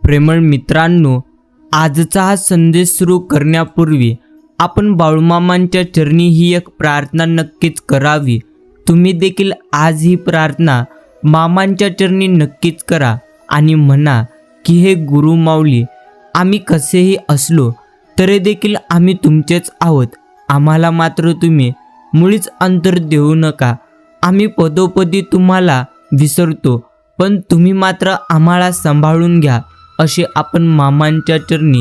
प्रेमळ मित्रांनो, आजचा हा संदेश सुरू करण्यापूर्वी आपण बाळूमामांच्या चरणी ही एक प्रार्थना नक्कीच करावी। तुम्ही देखील आज ही प्रार्थना मामांच्या चरणी नक्कीच करा आणि म्हणा की हे गुरु माऊली, आम्ही कसेही असलो तरी देखील आम्ही तुमचेच आहोत। आम्हाला मात्र तुम्ही मुळीच अंतर देऊ नका। आम्ही पदोपदी तुम्हाला विसरतो, पण तुम्ही मात्र आम्हाला सांभाळून घ्या। असे आपण मामांच्या चरणी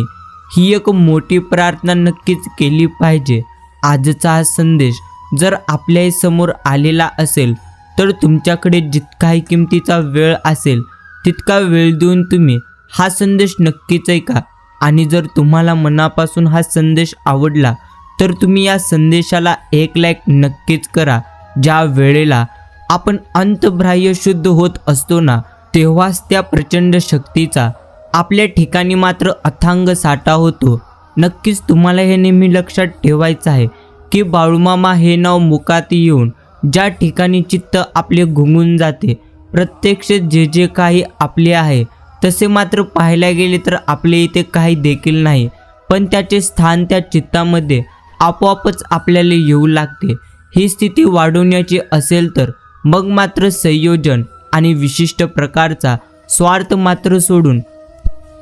ही एक मोठी प्रार्थना नक्कीच केली पाहिजे। आजचा हा संदेश जर आपल्याही समोर आलेला असेल तर तुमच्याकडे जितकाही किमतीचा वेळ असेल तितका वेळ देऊन तुम्ही हा संदेश नक्कीच ऐका। आणि जर तुम्हाला मनापासून हा संदेश आवडला तर तुम्ही या संदेशाला एक लाईक नक्कीच करा। ज्या वेळेला आपण अंतर्बाह्य शुद्ध होत असतो ना, तेव्हाच त्या प्रचंड शक्तीचा आपल्या ठिकाणी मात्र अथांग साठा होतो। नक्कीच तुम्हाला हे नेहमी लक्षात ठेवायचं आहे की बाळूमामा हे नाव मुखात येऊन ज्या ठिकाणी चित्त आपले घुंगून जाते, प्रत्यक्ष जे जे काही आपले आहे तसे मात्र पाहायला गेले तर आपले इथे काही देखील नाही, पण त्याचे स्थान त्या चित्तामध्ये आपोआपच आपल्याला येऊ लागते। ही स्थिती वाढवण्याची असेल तर मग मात्र संयोजन आणि विशिष्ट प्रकारचा स्वार्थ मात्र सोडून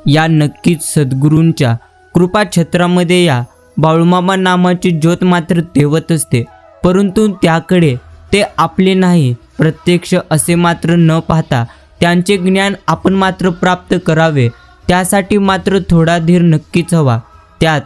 या नक्कीच सद्गुरूंच्या कृपाछत्रामध्ये या। बाळूमामा नामाची ज्योत मात्र तेवत असते, परंतु त्याकडे ते आपले नाही प्रत्यक्ष असे मात्र न पाहता त्यांचे ज्ञान आपण मात्र प्राप्त करावे। त्यासाठी मात्र थोडा धीर नक्कीच हवा। त्यात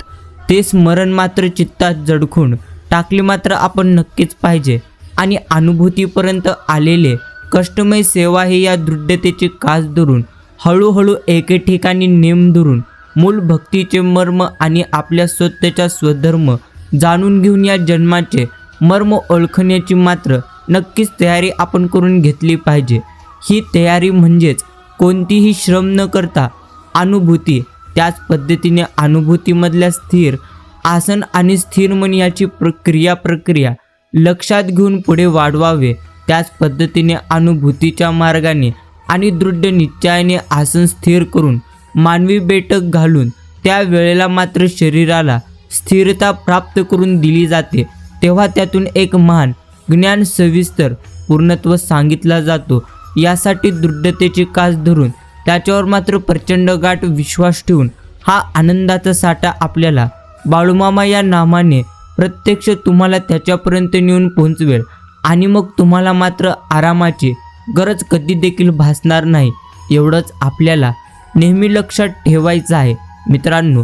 ते स्मरण मात्र चित्तात जडखून टाकले मात्र आपण नक्कीच पाहिजे। आणि अनुभूतीपर्यंत आलेले कष्टमय सेवा हे या दृढतेची कास धरून हळूहळू एके ठिकाणी नेम धरून मूल भक्तीचे मर्म आणि आपल्या स्वतःचा स्वधर्म जाणून घेऊन या जन्माचे मर्म ओळखण्याची मात्र नक्कीच तयारी आपण करून घेतली पाहिजे। ही तयारी म्हणजेच कोणतीही श्रम न करता अनुभूती। त्याच पद्धतीने अनुभूतीमधल्या स्थिर आसन आणि स्थिर मन याची प्रक्रिया लक्षात घेऊन पुढे वाढवावे। त्याच पद्धतीने अनुभूतीच्या मार्गाने आणि दृढ निश्चयाने आसन स्थिर करून मानवी बैठक घालून त्या वेळेला मात्र शरीराला स्थिरता प्राप्त करून दिली जाते। तेव्हा त्यातून एक महान ज्ञान सविस्तर पूर्णत्व सांगितला जातो। यासाठी दृढतेची कास धरून त्याच्यावर मात्र प्रचंड गाठ विश्वास ठेवून हा आनंदाचा साठा आपल्याला बाळूमामा या नामाने प्रत्यक्ष तुम्हाला त्याच्यापर्यंत नेऊन पोहोचवेल। आणि मग तुम्हाला मात्र आरामाची गरज कधी देखील भासणार नाही। एवढंच आपल्याला नेहमी लक्षात ठेवायचं आहे मित्रांनो।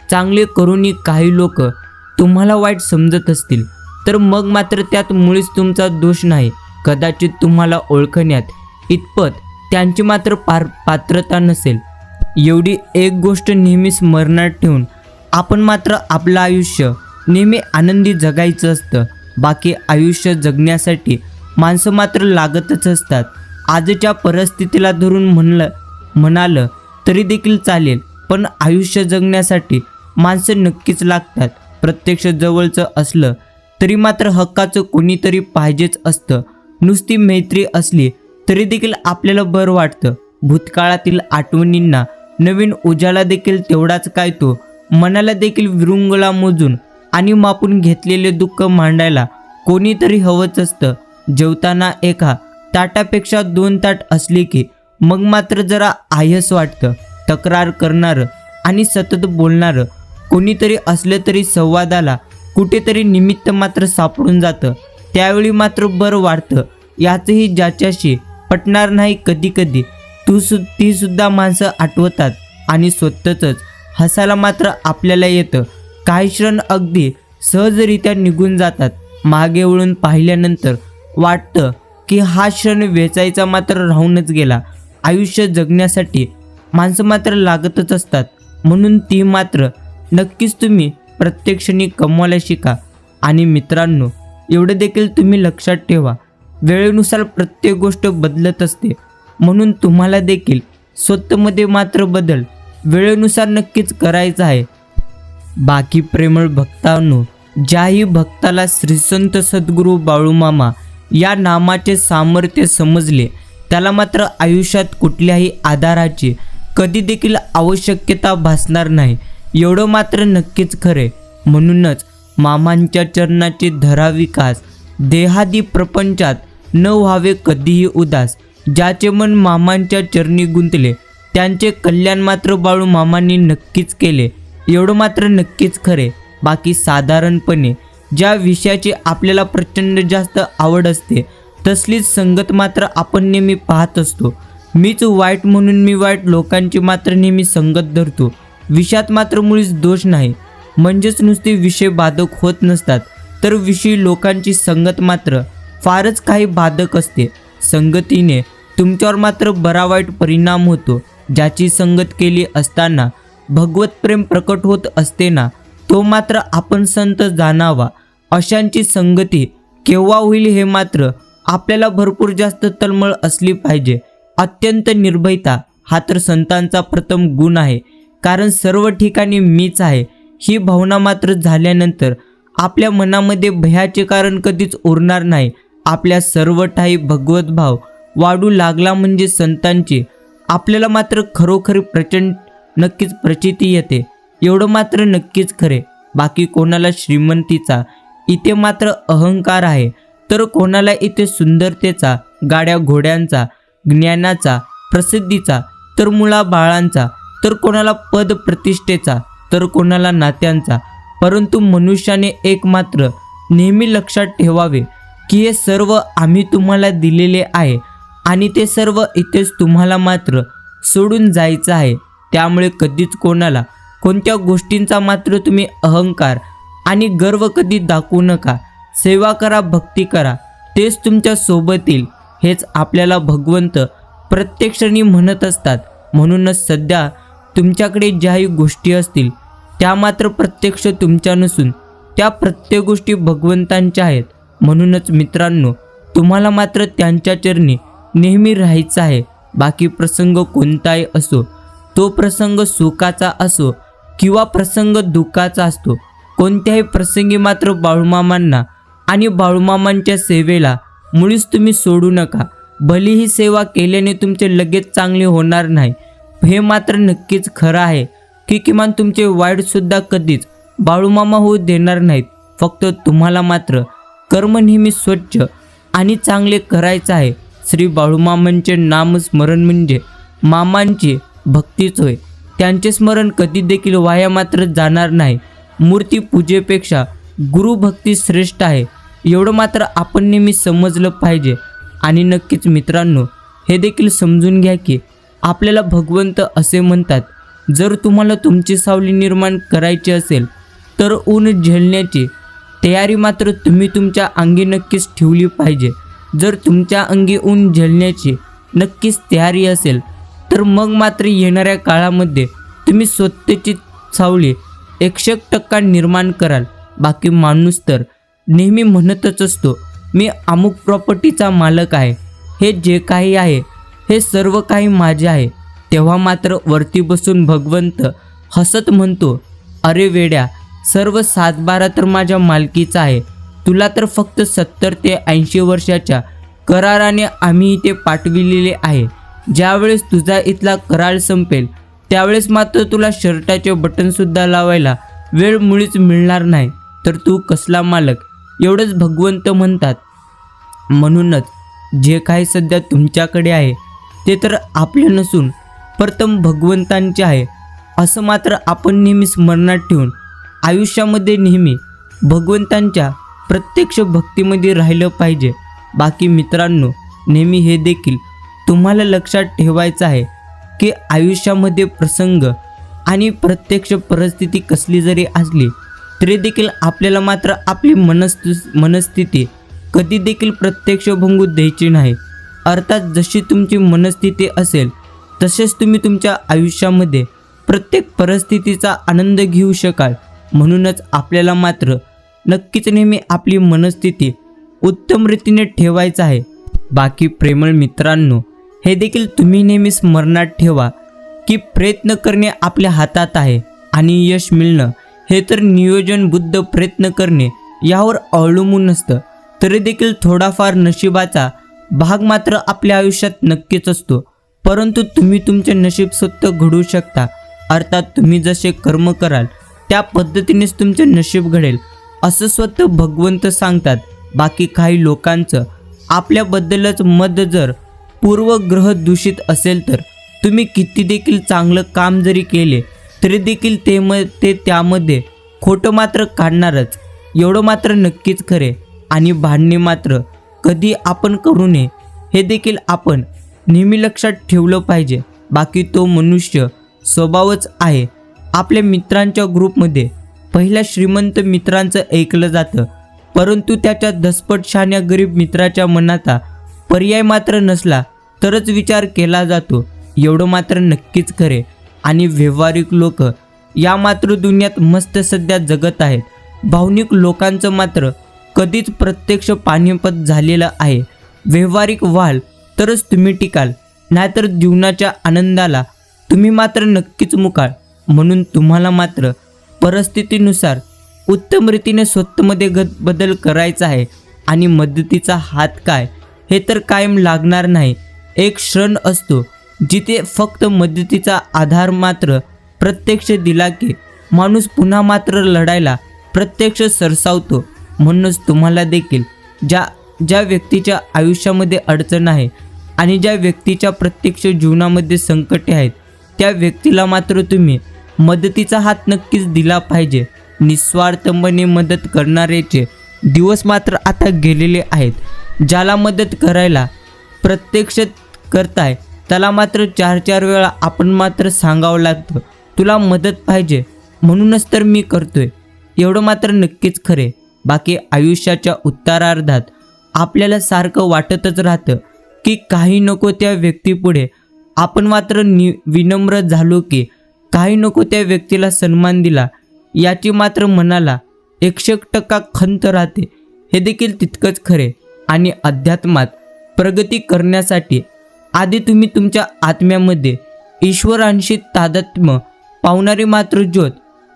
चांगले करूनही काही लोक तुम्हाला वाईट समजत असतील तर मग मात्र त्यात मुळीच तुमचा दोष नाही। कदाचित तुम्हाला ओळखण्यात इतपत त्यांची मात्र पात्रता नसेल। एवढी एक गोष्ट नेहमी स्मरणात ठेवून आपण मात्र आपलं आयुष्य नेहमी आनंदी जगायचं असतं। बाकी आयुष्य जगण्यासाठी माणसं मात्र लागतच असतात। आजच्या परिस्थितीला धरून म्हणालं तरी देखील चालेल, पण आयुष्य जगण्यासाठी माणसं नक्कीच लागतात। प्रत्यक्ष जवळचं असलं तरी मात्र हक्काचं कोणीतरी पाहिजेच असतं। नुसती मैत्री असली तरी देखील आपल्याला बरं वाटतं। भूतकाळातील आठवणींना नवीन उजाला देखील तेवढाच काय तो मनाला देखील विरुंगला मोजून आणि मापून घेतलेले दुःख मांडायला कोणीतरी हवंच असतं। जेवताना एका ताटापेक्षा 2 ताट असली की मग मात्र जरा आयस वाटतं। तक्रार करणारं आणि सतत बोलणारं कोणीतरी असलं तरी संवादाला कुठेतरी निमित्त मात्र सापडून जातं। त्यावेळी मात्र बरं वाटतं। याचंही ज्याच्याशी पटणार नाही कधी कधी ती सुद्धा माणसं आठवतात आणि स्वतःच हसायला मात्र आपल्याला येतं। काही क्षण अगदी सहजरित्या निघून जातात। मागे वळून पाहिल्यानंतर वाटतं की हा क्षण वेचायचा मात्र राहूनच गेला। आयुष्य जगण्यासाठी माणसं मात्र लागतच असतात, म्हणून ती मात्र नक्कीच तुम्ही प्रत्यक्षाने कमवायला शिका। आणि मित्रांनो, एवढं देखील तुम्ही लक्षात ठेवा, वेळेनुसार प्रत्येक गोष्ट बदलत असते, म्हणून तुम्हाला देखील स्वतःमध्ये मात्र बदल वेळेनुसार नक्कीच करायचा आहे। बाकी प्रेमळ भक्तांनो, ज्याही भक्ताला श्रीसंत सद्गुरू बाळूमामा या नामाचे सामर्थ्य समजले त्याला मात्र आयुष्यात कुठल्याही आधाराची कधी देखील आवश्यकता भासणार नाही, एवढं मात्र नक्कीच खरे. म्हणूनच मामांच्या चरणाचे धरा विकास, देहादी प्रपंचात न व्हावे कधीही उदास. ज्याचे मन मामांच्या चरणी गुंतले त्यांचे कल्याण मात्र बाळू मामांनी नक्कीच केले, एवढं मात्र नक्कीच खरे. बाकी साधारणपणे ज्या विषयाची आपल्याला प्रचंड जास्त आवड असते तसलीच संगत मात्र आपण नेहमी पाहत असतो. मीच वाईट म्हणून मी वाईट लोकांची मात्र नेहमी संगत धरतो. विषयात मात्र मुळीच दोष नाही, म्हणजेच नुसते विषय बाधक होत नसतात, तर विषयी लोकांची संगत मात्र फारच काही बाधक असते. संगतीने तुमच्यावर मात्र बरा वाईट परिणाम होतो. ज्याची संगत केली असताना भगवत प्रेम प्रकट होत असते ना, तो मात्र आपण संत जाणावा. अशांची संगती केव्हा होईल हे मात्र आपल्याला भरपूर जास्त तळमळ असली पाहिजे. अत्यंत निर्भयता हा तर संतांचा प्रथम गुण आहे, कारण सर्व ठिकाणी मीच आहे ही भावना मात्र झाल्यानंतर आपल्या मनामध्ये भयाचे कारण कधीच उरणार नाही. आपल्या सर्व ठाई भगवत भाव वाढू लागला म्हणजे संतांची आपल्याला मात्र खरोखरी प्रचंड नक्कीच प्रचिती येते, एवढं मात्र नक्कीच खरे. बाकी कोणाला श्रीमंतीचा इथे मात्र अहंकार आहे, तर कोणाला इथे सुंदरतेचा, गाड्या घोड्यांचा, ज्ञानाचा, प्रसिद्धीचा, तर मुलाबाळांचा, तर कोणाला पद प्रतिष्ठेचा, तर कोणाला नात्यांचा. परंतु मनुष्याने एक मात्र नेहमी लक्षात ठेवावे की हे सर्व आम्ही तुम्हाला दिलेले आहे आणि ते सर्व इथेच तुम्हाला मात्र सोडून जायचं आहे. त्यामुळे कधीच कोणाला कोणत्या गोष्टींचा मात्र तुम्ही अहंकार आणि गर्व कधी दाखवू नका. सेवा करा, भक्ती करा, तेच तुमच्या सोबत येईल, हेच आपल्याला भगवंत प्रत्येक क्षणी म्हणत असतात. म्हणूनच सध्या तुमच्याकडे ज्याही गोष्टी असतील त्या मात्र प्रत्यक्ष तुमच्या नसून त्या प्रत्येक गोष्टी भगवंतांच्या आहेत. म्हणूनच मित्रांनो, तुम्हाला मात्र त्यांच्या चरणी नेहमी राहायचं आहे. बाकी प्रसंग कोणताही असो, तो प्रसंग सुखाचा असो किंवा प्रसंग दुःखाचा असतो, कोणत्याही प्रसंगी मात्र बाळूमामांना आणि बाळूमामांच्या सेवेला मुळीच तुम्ही सोडू नका. भली ही सेवा केल्याने तुमचे लगेच चांगले होणार नाही, हे मात्र नक्कीच खरं आहे की किमान तुमचे वाईटसुद्धा कधीच बाळूमामा होऊ देणार नाहीत. फक्त तुम्हाला मात्र कर्म नेहमी स्वच्छ आणि चांगले करायचं आहे. श्री बाळूमामांचे नामस्मरण म्हणजे मामांची भक्तीच होय. त्यांचे स्मरण कधी देखील वाया मात्र जाणार नाही. मूर्ती पूजेपेक्षा गुरुभक्ती श्रेष्ठ आहे, एवढं मात्र आपण नेहमी समजलं पाहिजे. आणि नक्कीच मित्रांनो, हे देखील समजून घ्या की आपल्याला भगवंत असे म्हणतात, जर तुम्हाला तुमची सावली निर्माण करायची असेल तर ऊन झेलण्याची तयारी मात्र तुम्ही तुमच्या अंगी नक्कीच ठेवली पाहिजे. जर तुमच्या अंगी ऊन झेलण्याची नक्कीच तयारी असेल तर मग मात्र येणाऱ्या काळामध्ये तुम्ही स्वतःची सावली 100% निर्माण कराल. बाकी माणूस तर नेहमी म्हणतच असतो, मी अमुक प्रॉपर्टीचा मालक आहे, हे जे काही आहे हे सर्व काही माझे आहे. तेव्हा मात्र वरती बसून भगवंत हसत म्हणतो, अरे वेड्या, सर्व 7-12 तर माझ्या मालकीचा आहे. तुला तर फक्त 70 ते 80 वर्षाच्या कराराने आम्ही इथे पाठविलेले आहे. ज्यावेळेस तुझा इथला करार संपेल त्यावेळेस मात्र तुला शर्टाचे बटनसुद्धा लावायला वेळ मुळीच मिळणार नाही, तर तू कसला मालक, एवढंच भगवंत म्हणतात. म्हणूनच जे काही सध्या तुमच्याकडे आहे ते तर आपले नसून प्रथम भगवंतांचे आहे, असं मात्र आपण नेहमी स्मरणात ठेवून आयुष्यामध्ये नेहमी भगवंतांच्या प्रत्यक्ष भक्तीमध्ये राहिलं पाहिजे. बाकी मित्रांनो, नेहमी हे देखील तुम्हाला लक्षात ठेवायचं आहे की आयुष्यामध्ये प्रसंग आणि प्रत्यक्ष परिस्थिती कसली जरी असली तरी देखील आपल्याला मात्र आपली मनस्थिती कधी देखील प्रत्यक्ष भंगू द्यायची नाही. अर्थात जशी तुमची मनस्थिती असेल तसेच तुम्ही तुमच्या आयुष्यामध्ये प्रत्येक परिस्थितीचा आनंद घेऊ शकाल. म्हणूनच आपल्याला मात्र नक्कीच नेहमी आपली मनस्थिती उत्तम रीतीने ठेवायचं आहे. बाकी प्रेमळ मित्रांनो, हे देखील तुम्ही नेहमी स्मरणात ठेवा की प्रयत्न करणे आपल्या हातात आहे आणि यश मिळणं हे तर नियोजनबुद्ध प्रयत्न करणे यावर अवलंबून नसतं. तरी देखील थोडाफार नशिबाचा भाग मात्र आपल्या आयुष्यात नक्कीच असतो. परंतु तुम्ही तुमचे नशीब स्वतः घडवू शकता. अर्थात तुम्ही जसे कर्म कराल त्या पद्धतीनेच तुमचे नशीब घडेल असं स्वतः भगवंत सांगतात. बाकी काही लोकांचं आपल्याबद्दलच मत जर पूर्वग्रह दूषित असेल तर तुम्ही किती देखील चांगलं काम जरी केले तरी देखील ते त्यामध्ये खोटं मात्र काढणारच. एवढं मात्र नक्कीच खरे. आणि भांडणे मात्र कधी आपण करू नये हे देखील आपण नेहमी लक्षात ठेवलं पाहिजे. बाकी तो मनुष्य स्वभावच आहे. आपल्या मित्रांच्या ग्रुपमध्ये पहिल्या श्रीमंत मित्रांचं ऐकलं जातं, परंतु त्याच्या धसपट शहाण्या गरीब मित्राच्या मनाचा पर्याय मात्र नसला तरच विचार केला जातो. एवढं मात्र नक्कीच खरे. आणि व्यावहारिक लोक या मात्र दुनियात मस्त सध्या जगत आहेत. भावनिक लोकांचं मात्र कधीच प्रत्यक्ष पानिपत झालेलं आहे. व्यावहारिक व्हाल तरच तुम्ही टिकाल, नाहीतर जीवनाच्या आनंदाला तुम्ही मात्र नक्कीच मुकाल. म्हणून तुम्हाला मात्र परिस्थितीनुसार उत्तम रीतीने स्वतःमध्ये बदल करायचा आहे. आणि मदतीचा हात काय हे तर कायम लागणार नाही. एक क्षण असतो जिथे फक्त मदतीचा आधार मात्र प्रत्यक्ष दिला की माणूस पुन्हा मात्र लढायला प्रत्यक्ष सरसावतो. म्हणूनच तुम्हाला देखील ज्या व्यक्तीच्या आयुष्यामध्ये अडचण आहे आणि ज्या व्यक्तीच्या प्रत्यक्ष जीवनामध्ये संकटे आहेत त्या व्यक्तीला मात्र तुम्ही मदतीचा हात नक्कीच दिला पाहिजे. निस्वार्थपणे मदत करणाऱ्याचे दिवस मात्र आता गेलेले आहेत. ज्याला मदत करायला प्रत्यक्ष करताय त्याला मात्र 4-4 वेळा आपण मात्र सांगावं लागतं, तुला मदत पाहिजे म्हणूनच तर मी करतोय. एवढं मात्र नक्कीच खरे. बाकी आयुष्याच्या उत्तरार्धात आपल्याला सारखं वाटतच राहतं की काही नको त्या व्यक्तीपुढे आपण मात्र विनम्र झालो की काही नको त्या व्यक्तीला सन्मान दिला याची मात्र मनाला 100% खंत राहते. हे देखील तितकंच खरे. आणि अध्यात्मात प्रगती करण्यासाठी आधी तुम्ही तुमच्या आत्म्यामध्ये ईश्वरांशी तादात्म्य पावणारी मात्र ज्योत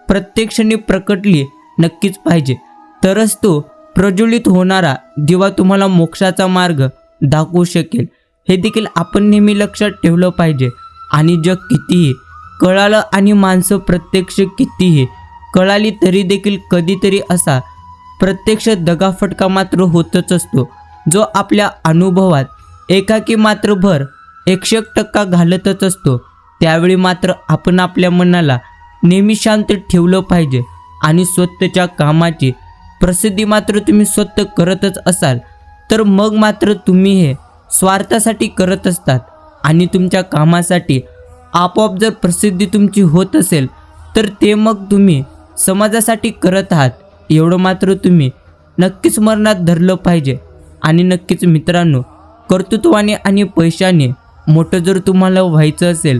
प्रत्यक्षाने प्रकटली नक्कीच पाहिजे. तरच तो प्रज्वलित होणारा दिवा तुम्हाला मोक्षाचा मार्ग दाखवू शकेल. हे देखील आपण नेहमी लक्षात ठेवलं पाहिजे. आणि जग कितीही कळालं आणि माणसं प्रत्यक्ष कितीही कळाली तरी देखील कधीतरी असा प्रत्यक्ष दगाफटका मात्र होतच असतो जो आपल्या अनुभवात एकाकी मात्र भर 100% घालतच असतो. त्यावेळी मात्र आपण आपल्या मनाला नेहमी शांत ठेवलं पाहिजे. आणि स्वतःच्या कामाची प्रसिद्धी मात्र तुम्ही स्वतः करतच असाल तर मग मात्र तुम्ही हे स्वार्थासाठी करत असतात. आणि तुमच्या कामासाठी आपोआप जर प्रसिद्धी तुमची होत असेल तर ते मग तुम्ही समाजासाठी करत आहात. एवढं मात्र तुम्ही नक्कीच मनात धरलं पाहिजे. आणि नक्कीच मित्रांनो, कर्तृत्वाने आणि पैशाने मोठं जर तुम्हाला व्हायचं असेल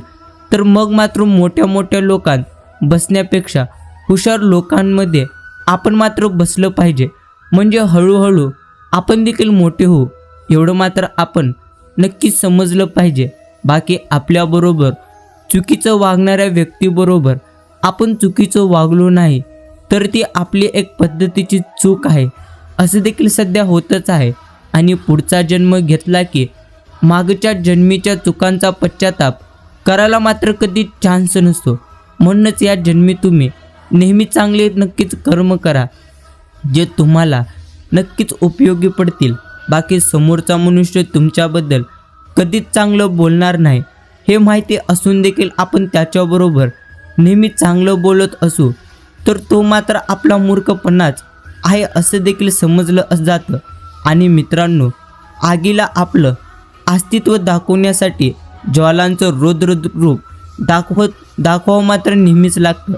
तर मग मात्र मोठ्या मोठ्या लोकांत बसण्यापेक्षा हुशार लोकांमध्ये आपण मात्र बसलं पाहिजे. म्हणजे हळूहळू आपण देखील मोठे होऊ. एवढं मात्र आपण नक्कीच समजलं पाहिजे. बाकी आपल्याबरोबर चुकीचं वागणाऱ्या व्यक्तीबरोबर आपण चुकीचं वागलो नाही तर ती आपली एक पद्धतीची चूक आहे असं देखील सध्या होतच आहे. आणि पुढचा जन्म घेतला की मागच्या जन्मीच्या चुकांचा पश्चाताप करायला मात्र कधी चान्स नसतो. म्हणूनच या जन्मी तुम्ही नेहमी चांगले नक्कीच कर्म करा जे तुम्हाला नक्कीच उपयोगी पडतील. बाकी समोरचा मनुष्य तुमच्याबद्दल कधीच चांगलं बोलणार नाही हे माहिती असून देखील आपण त्याच्याबरोबर नेहमी चांगलं बोलत असू तर तो मात्र आपला मूर्खपणाच आहे असं देखील समजलं जातं. आणि मित्रांनो, आगीला आपलं अस्तित्व दाखवण्यासाठी ज्वालांचं रौद्र रूप दाखवावं मात्र नेहमीच लागतं.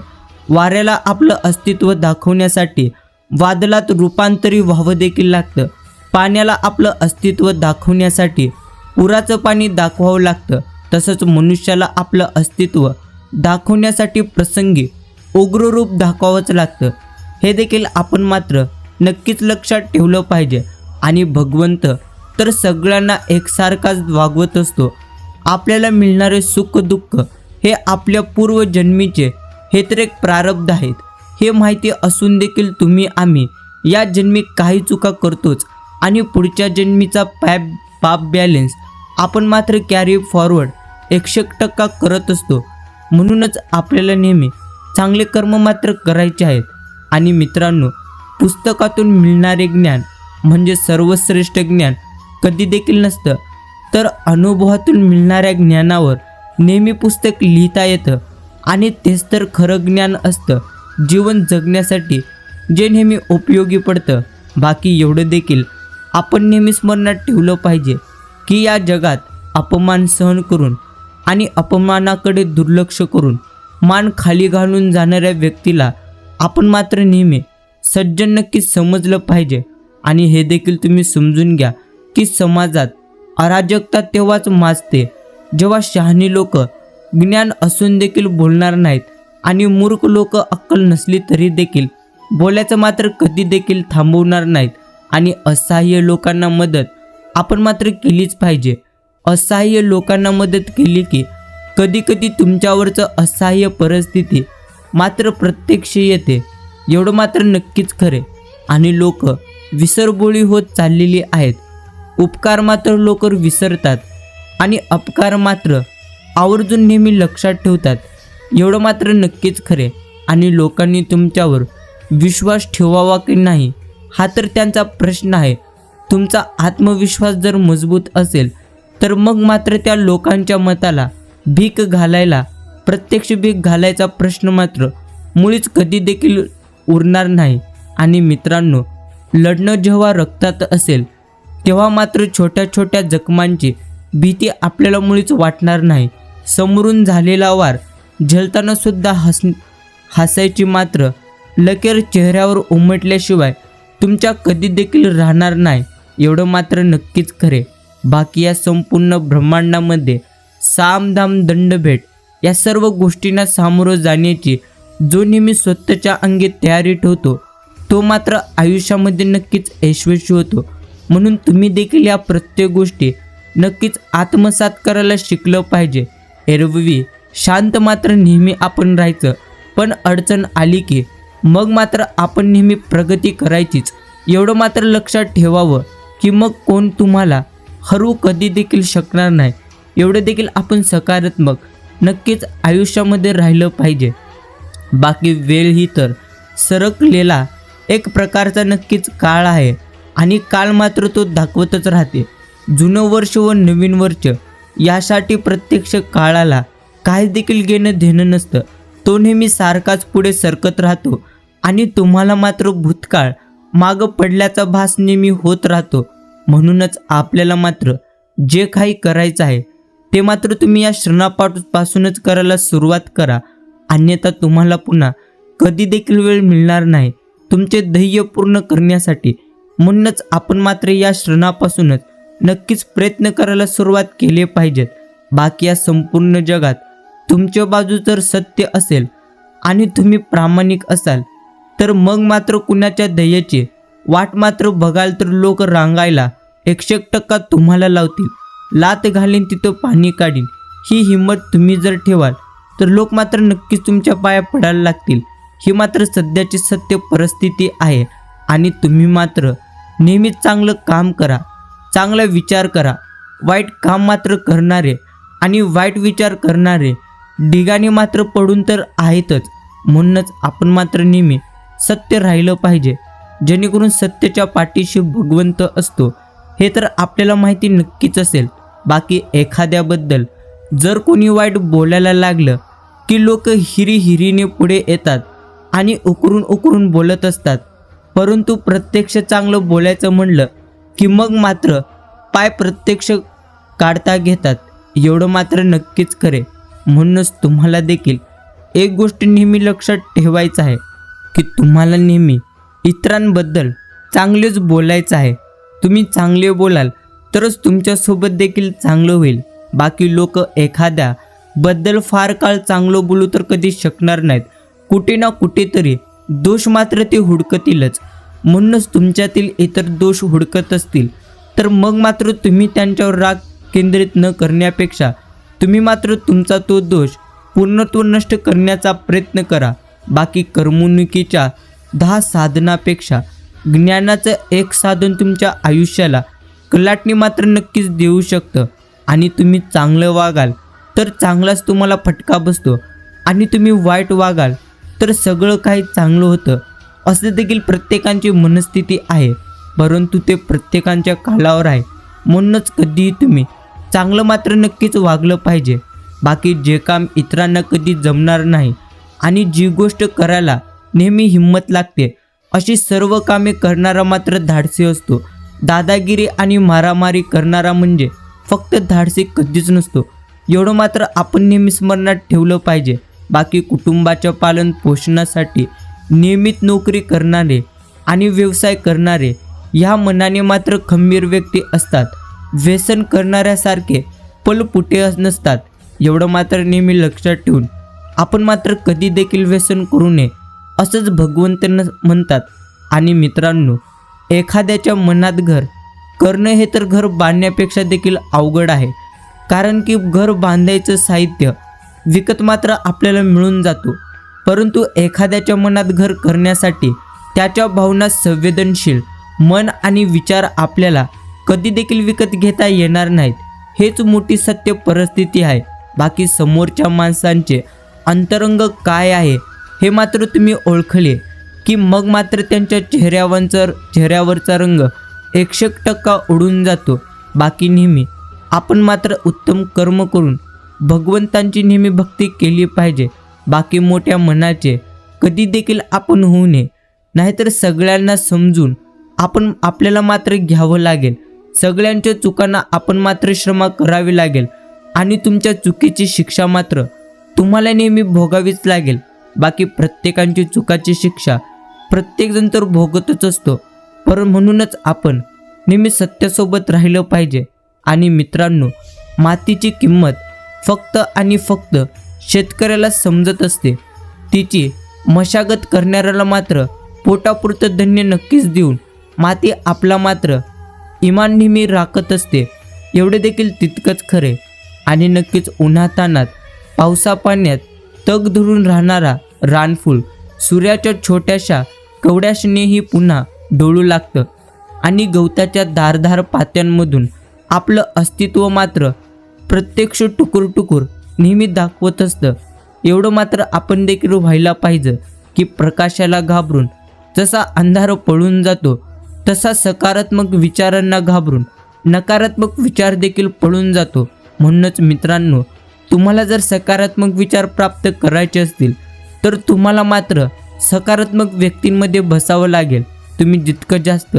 वाऱ्याला आपलं अस्तित्व दाखवण्यासाठी वादळात रूपांतरी व्हावं देखील लागतं. पाण्याला आपलं अस्तित्व दाखवण्यासाठी पुराचं पाणी दाखवावं लागतं. तसंच मनुष्याला आपलं अस्तित्व दाखवण्यासाठी प्रसंगी उग्र रूप दाखवावंच लागतं. हे देखील आपण मात्र नक्कीच लक्षात ठेवलं पाहिजे. आणि भगवंत तर सगळ्यांना एकसारखाच वागवत असतो. आपल्याला मिळणारे सुख दुःख हे आपल्या पूर्वजन्मीचे हे तर एक प्रारब्ध आहेत हे माहिती असून देखील तुम्ही आम्ही या जन्मी काही चुका करतोच आणि पुढच्या जन्मीचा पाप बॅलेन्स आपण मात्र कॅरी फॉरवर्ड 100% करत असतो. म्हणूनच आपल्याला नेहमी चांगले कर्म मात्र करायचे आहेत. आणि मित्रांनो, पुस्तकातून मिळणारे ज्ञान म्हणजे सर्वश्रेष्ठ ज्ञान कधी देखील नसतं, तर अनुभवातून मिळणाऱ्या ज्ञानावर नेहमी पुस्तक लिहिता येतं आणि तेच तर खरं ज्ञान असतं जीवन जगण्यासाठी, जे नेहमी उपयोगी पडतं. बाकी एवढं देखील आपण नेहमी स्मरणात ठेवलं पाहिजे की या जगात अपमान सहन करून आणि अपमानाकडे दुर्लक्ष करून मान खाली घालून जाणाऱ्या व्यक्तीला आपण मात्र नेहमी सज्जन नक्कीच समजलं पाहिजे. आणि हे देखील तुम्ही समजून घ्या की समाजात अराजकता तेव्हाच माजते जेव्हा शहाणी लोक ज्ञान असून देखील बोलणार नाहीत आणि मूर्ख लोक अक्कल नसली तरी देखील बोलायचं मात्र कधी देखील थांबवणार नाहीत. आणि असहाय्य लोकांना मदत आपण मात्र केलीच पाहिजे. असहाय्य लोकांना मदत केली की कधी कधी तुमच्यावरचं असहाय्य परिस्थिती मात्र प्रत्यक्ष येते, एवढं मात्र नक्कीच खरे. आणि लोक विसरबोळी होत चाललेली आहेत. उपकार मात्र लवकर विसरतात आणि अपकार मात्र आवर्जून नेहमी लक्षात ठेवतात, एवढं मात्र नक्कीच खरे. आणि लोकांनी तुमच्यावर विश्वास ठेवावा की नाही हा तर त्यांचा प्रश्न आहे. तुमचा आत्मविश्वास जर मजबूत असेल तर मग मात्र त्या लोकांच्या मताला भीक घालायला, प्रत्यक्ष भीक घालायचा प्रश्न मात्र मुळीच कधी देखील उरणार नाही. आणि मित्रांनो, लढणं जेव्हा रक्तात असेल तेव्हा मात्र छोट्या छोट्या जखमांची भीती आपल्याला मुळीच वाटणार नाही. समोरून झालेला वार झेलताना सुद्धा हसायची मात्र लकेर चेहऱ्यावर उमटल्याशिवाय तुमच्या कधी देखील राहणार नाही, एवढं मात्र नक्कीच खरे. बाकी या संपूर्ण ब्रह्मांडामध्ये सामदाम दंडभेट या सर्व गोष्टींना सामोरं जाण्याची जो नेहमी स्वतःच्या अंगी तयारी ठेवतो तो मात्र आयुष्यामध्ये नक्कीच यशस्वी होतो. म्हणून तुम्ही देखील या प्रत्येक गोष्टी नक्कीच आत्मसात करायला शिकलं पाहिजे. एरवी शांत मात्र नेहमी आपण राहायचं, पण अडचण आली की मग मात्र आपण नेहमी प्रगती करायचीच, एवढं मात्र लक्षात ठेवावं की मग कोण तुम्हाला हरवू कधी देखील शकणार नाही. एवढं देखील आपण सकारात्मक नक्कीच आयुष्यामध्ये राहिलं पाहिजे. बाकी वेळ ही तर सरकलेला एक प्रकारचा नक्कीच काळ आहे आणि काळ मात्र तो दाखवतच राहते. जुनं वर्ष व नवीन वर्ष यासाठी प्रत्यक्ष काळाला काही देखील घेणं देणं नसतं. तो नेहमी सारखाच पुढे सरकत राहतो आणि तुम्हाला मात्र भूतकाळ मागं पडल्याचा भास नेहमी होत राहतो. म्हणूनच आपल्याला मात्र जे काही करायचं आहे ते मात्र तुम्ही या क्षणापासूनच करायला सुरुवात करा, अन्यथा तुम्हाला पुन्हा कधी देखील वेळ मिळणार नाही तुमचे ध्येय पूर्ण करण्यासाठी. म्हणूनच आपण मात्र या क्षणापासूनच नक्कीच प्रयत्न करायला सुरुवात केले पाहिजेत. बाकी या संपूर्ण जगात तुमच्या बाजू जर सत्य असेल आणि तुम्ही प्रामाणिक असाल तर मग मात्र कुणाच्या ध्येयाची वाट मात्र बघाल तर लोक रांगायला 100% तुम्हाला लावतील. लात घालीन तिथं पाणी काढीन ही हिंमत तुम्ही जर ठेवाल तर लोक मात्र नक्कीच तुमच्या पाया पडायला लागतील. ही मात्र सध्याची सत्य परिस्थिती आहे. आणि तुम्ही मात्र नेहमीच चांगलं काम करा, चांगला विचार करा. वाईट काम मात्र करणारे आणि वाईट विचार करणारे ढिगाणी मात्र पडून तर आहेतच. म्हणूनच आपण मात्र नेहमी सत्य राहिलं पाहिजे, जेणेकरून सत्याच्या पाठीशी भगवंत असतो हे तर आपल्याला माहिती नक्कीच असेल. बाकी एखाद्याबद्दल जर कोणी वाईट बोलायला लागलं की लोक हिरीने पुढे येतात आणि उकरून बोलत असतात, परंतु प्रत्यक्ष चांगलं बोलायचं म्हणलं की मग मात्र पाय प्रत्यक्ष काढता घेतात, एवढं मात्र नक्कीच खरे. म्हणूनच तुम्हाला देखील एक गोष्ट नेहमी लक्षात ठेवायचं आहे की तुम्हाला नेहमी इतरांबद्दल चांगलेच बोलायचं आहे. तुम्ही चांगले बोलाल तरच तुमच्यासोबत देखील चांगलं होईल. बाकी लोक एखाद्याबद्दल फार काळ चांगलं बोलू तर कधी शकणार नाहीत. कुठे ना कुठेतरी दोष मात्र ते हुडकतीलच. म्हणूनच तुमच्यातील इतर दोष हुडकत असतील तर मग मात्र तुम्ही त्यांच्यावर राग केंद्रित न करण्यापेक्षा तुम्ही मात्र तुमचा तो दोष पूर्णत्व नष्ट करण्याचा प्रयत्न करा. बाकी करमणुकीच्या 10 साधनापेक्षा ज्ञानाचं एक साधन तुमच्या आयुष्याला कलाटणी मात्र नक्कीच देऊ शकतं. आणि तुम्ही चांगलं वागाल तर चांगलाच तुम्हाला फटका बसतो आणि तुम्ही वाईट वागाल तर सगळं काही चांगलं होतं. असं देखील प्रत्येकाची मनस्थिती आहे, परंतु ते प्रत्येकाच्या कालावर आहे. म्हणूनच कधीही तुम्ही चांगलं मात्र नक्कीच वागलं पाहिजे. बाकी जे काम इतरांना कधी जमणार नाही आणि जी गोष्ट करायला नेहमी हिंमत लागते अशी सर्व कामे करणारा मात्र धाडसी असतो. दादागिरी आणि मारामारी करणारा म्हणजे फक्त धाडसी कधीच नसतो, एवढं मात्र आपण नेहमी स्मरणात ठेवलं पाहिजे. बाकी कुटुंबाच्या पालन पोषणासाठी नियमित नोकरी करणारे आणि व्यवसाय करणारे ह्या मनाने मात्र खंबीर व्यक्ती असतात. व्यसन करणाऱ्यासारखे पलपुटे नसतात, एवढं मात्र नेहमी लक्षात ठेवून आपण मात्र कधी देखील व्यसन करू नये असंच भगवंतांना म्हणतात. आणि मित्रांनो, एखाद्याच्या मनात घर करणं हे तर घर बांधण्यापेक्षा देखील अवघड आहे. कारण की घर बांधायचं साहित्य विकत मात्र आपल्याला मिळून जातो, परंतु एखाद्याच्या मनात घर करण्यासाठी त्याच्या भावना, संवेदनशील मन आणि विचार आपल्याला कधी देखील विकत घेता येणार नाहीत. हेच मोठी सत्य परिस्थिती आहे. बाकी समोरच्या माणसांचे अंतरंग काय आहे हे मात्र तुम्ही ओळखले की मग मात्र त्यांच्या चेहऱ्यावरचा रंग 100% उडून जातो. बाकी नेहमी आपण मात्र उत्तम कर्म करून भगवंतांची नेहमी भक्ती केली पाहिजे. बाकी मोठ्या मनाचे कधी देखील आपण होऊ नये, नाहीतर सगळ्यांना समजून आपल्याला मात्र घ्यावं लागेल. सगळ्यांच्या चुकांना आपण मात्र क्षमा करावी लागेल आणि तुमच्या चुकीची शिक्षा मात्र तुम्हाला नेहमी भोगावीच लागेल. बाकी प्रत्येकाची चुकाची शिक्षा प्रत्येकजण तर भोगतच असतो, म्हणूनच आपण नेहमी सत्यासोबत राहिलं पाहिजे. आणि मित्रांनो, मातीची किंमत फक्त आणि फक्त शेतकऱ्याला समजत असते. तिची मशागत करणाऱ्याला मात्र पोटापुरतं धान्य नक्कीच देऊन माती आपला मात्र इमान नेहमी राखत असते, एवढे देखील तितकंच खरे. आणि नक्कीच उन्हातानात पावसापाण्यात तग धरून राहणारा रानफूल सूर्याच्या छोट्याशा कवड्याशनेही पुन्हा डोळू लागतं आणि गवताच्या धारदार पात्यांमधून आपलं अस्तित्व मात्र प्रत्यक्ष टुकूर टुकूर नेहमी दाखवत असतं. एवढं मात्र आपण देखील व्हायला पाहिजे की प्रकाशाला घाबरून जसा अंधार पळून जातो तसा सकारात्मक विचारांना घाबरून नकारात्मक विचार देखील पळून जातो. म्हणूनच मित्रांनो, तुम्हाला जर सकारात्मक विचार प्राप्त करायचे असतील तर तुम्हाला मात्र सकारात्मक व्यक्तींमध्ये बसावं लागेल. तुम्ही जितकं जास्त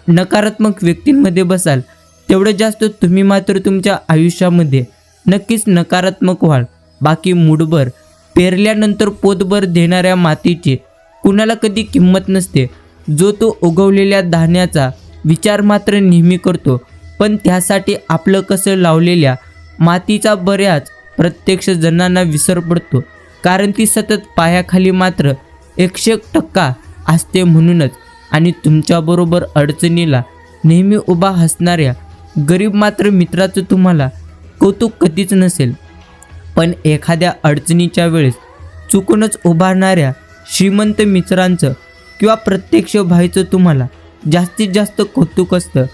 नकारात्मक व्यक्तींमध्ये बसाल तेवढं जास्त तुम्ही मात्र तुमच्या आयुष्यामध्ये नक्कीच नकारात्मक व्हाल. बाकी मूठभर पेरल्यानंतर पोतभर देणाऱ्या मातीची कुणाला कधी किंमत नसते. जो तो उगवलेल्या धान्याचा विचार मात्र नेहमी करतो, पण त्यासाठी आपलं कसं लावलेल्या मातीचा बऱ्याच प्रत्यक्ष जणांना विसर पडतो, कारण ती सतत पायाखाली मात्र 100% असते. म्हणूनच आणि तुमच्याबरोबर अडचणीला नेहमी उभा हसणाऱ्या गरीब मात्र मित्राचं तुम्हाला कौतुक कधीच नसेल, पण एखाद्या अडचणीच्या वेळेस चुकूनच उभारणाऱ्या श्रीमंत मित्रांचं किंवा प्रत्यक्ष भाईचं तुम्हाला जास्तीत जास्त कौतुक असतं.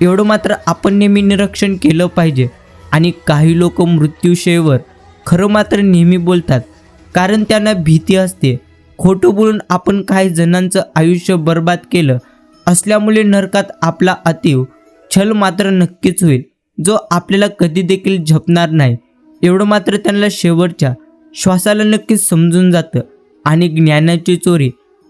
एवढं मात्र आपण नेहमी निरीक्षण केलं पाहिजे. आणि काही लोक मृत्यूशयेवर खरं मात्र नेहमी बोलतात, कारण त्यांना भीती असते. खोटं बोलून आपण काही जणांचं आयुष्य बर्बाद केलं असल्यामुळे नरकात आपला अतीव छल मात्र नक्कीच होईल, जो आपल्याला कधी देखील झेपणार नाही. एवढं मात्र त्यांना शेवटच्या श्वासाला नक्कीच समजून जातं. आणि ज्ञानाची चोरी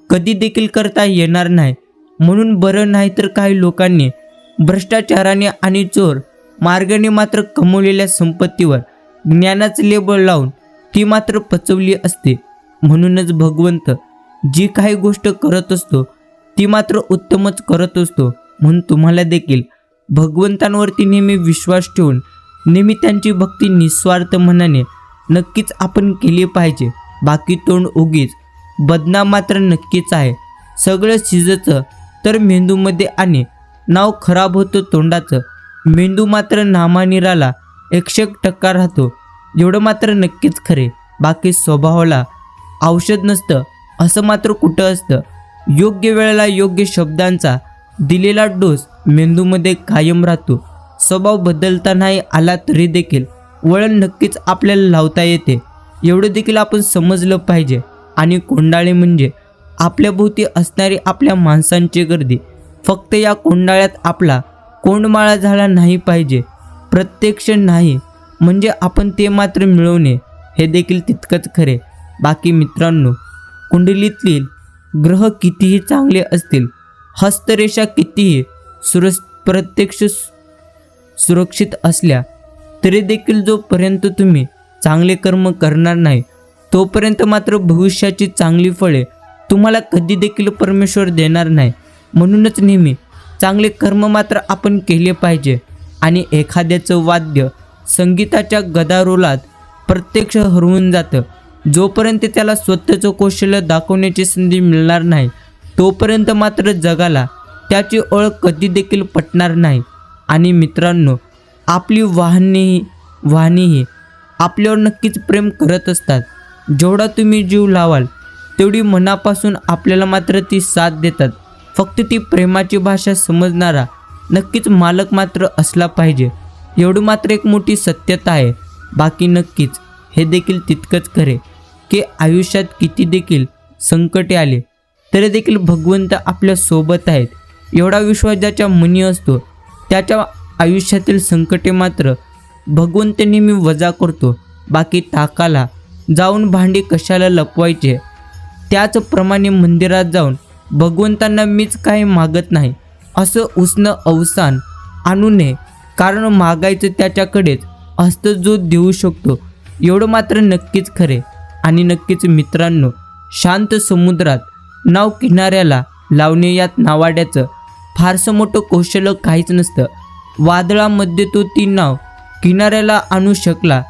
कधी देखील करता येणार नाही. म्हणून बरं नाही तर काही लोकांनी भ्रष्टाचाराने आणि चोर मार्गाने मात्र कमवलेल्या संपत्तीवर ज्ञानाचं लेबल लावून ती मात्र पचवली असते. म्हणूनच भगवंत जी काही गोष्ट करत असतो ती मात्र उत्तमच करत असतो. म्हणून तुम्हाला देखील भगवंतांवरती नेहमी विश्वास ठेवून नेहमी त्यांची भक्ती निस्वार्थ मनाने नक्कीच आपण केली पाहिजे. बाकी तोंड उगीच बदनाम मात्र नक्कीच आहे. सगळं शिजतं तर मेंदूमध्ये आणि नाव खराब होतं तोंडाचं. मेंदू मात्र नामानिराला 100% राहतो, एवढं मात्र नक्कीच खरे. बाकी स्वभावाला औषध नसतं असं मात्र कुठं असतं. योग्य वेळेला योग्य शब्दांचा दिलेला डोस मेंदूमध्ये कायम राहतो. स्वभाव बदलता नाही आला तरी देखील वळण नक्कीच आपल्याला लावता येते, एवढं देखील आपण समजलं पाहिजे. आणि कोंडाळे म्हणजे आपल्याभोवती असणारी आपल्या माणसांची गर्दी. फक्त या कोंडाळ्यात आपला कोंडमाळा झाला नाही पाहिजे. प्रत्यक्ष नाही म्हणजे आपण ते मात्र मिळवणे हे देखील तितकंच खरे. बाकी मित्रांनो, कुंडलीतील ग्रह कितीही चांगले असतील, हस्तरेषा कितीही प्रत्यक्ष सुरक्षित असल्या तरी देखील जोपर्यंत तुम्ही चांगले कर्म करणार नाही तोपर्यंत मात्र भविष्याची चांगली फळे तुम्हाला कधी देखील परमेश्वर देणार नाही. म्हणूनच नेहमी चांगले कर्म मात्र आपण केले पाहिजे. आणि एखाद्याचं वाद्य संगीताच्या गदारोलात प्रत्यक्ष हरवून जातं. जोपर्यंत त्याला स्वतःचं कौशल्य दाखवण्याची संधी मिळणार नाही तोपर्यंत मात्र जगाला त्याची ओळख कधी देखील पटणार नाही. आणि मित्रांनो, आपली वाहनेही आपल्यावर नक्कीच प्रेम करत असतात. जेवढा तुम्ही जीव लावाल तेवढी मनापासून आपल्याला मात्र ती साथ देतात. फक्त ती प्रेमाची भाषा समजणारा नक्कीच मालक मात्र असला पाहिजे, एवढं मात्र एक मोठी सत्यता आहे. बाकी नक्कीच हे देखील तितकंच खरे की आयुष्यात किती देखील संकटे आले तरी देखील भगवंत आपल्या सोबत आहेत. एवढा विश्वास ज्याच्या मनी असतो त्याच्या आयुष्यातील संकटे मात्र भगवंत नेहमी वजा करतो. बाकी ताकाला जाऊन भांडी कशाला लपवायचे, त्याचप्रमाणे मंदिरात जाऊन भगवंतांना मीच काही मागत नाही असं उसणं अवसान आणू नये, कारण मागायचं त्याच्याकडेच असतं जो देऊ शकतो, एवढं मात्र नक्कीच खरे. आणि नक्कीच मित्रांनो, शांत समुद्रात नाव किनाऱ्याला लावणे यात नावाड्याचं फारसं मोठं कौशल्य काहीच नसतं. वादळामध्ये तो ती नाव किनाऱ्याला आणू शकला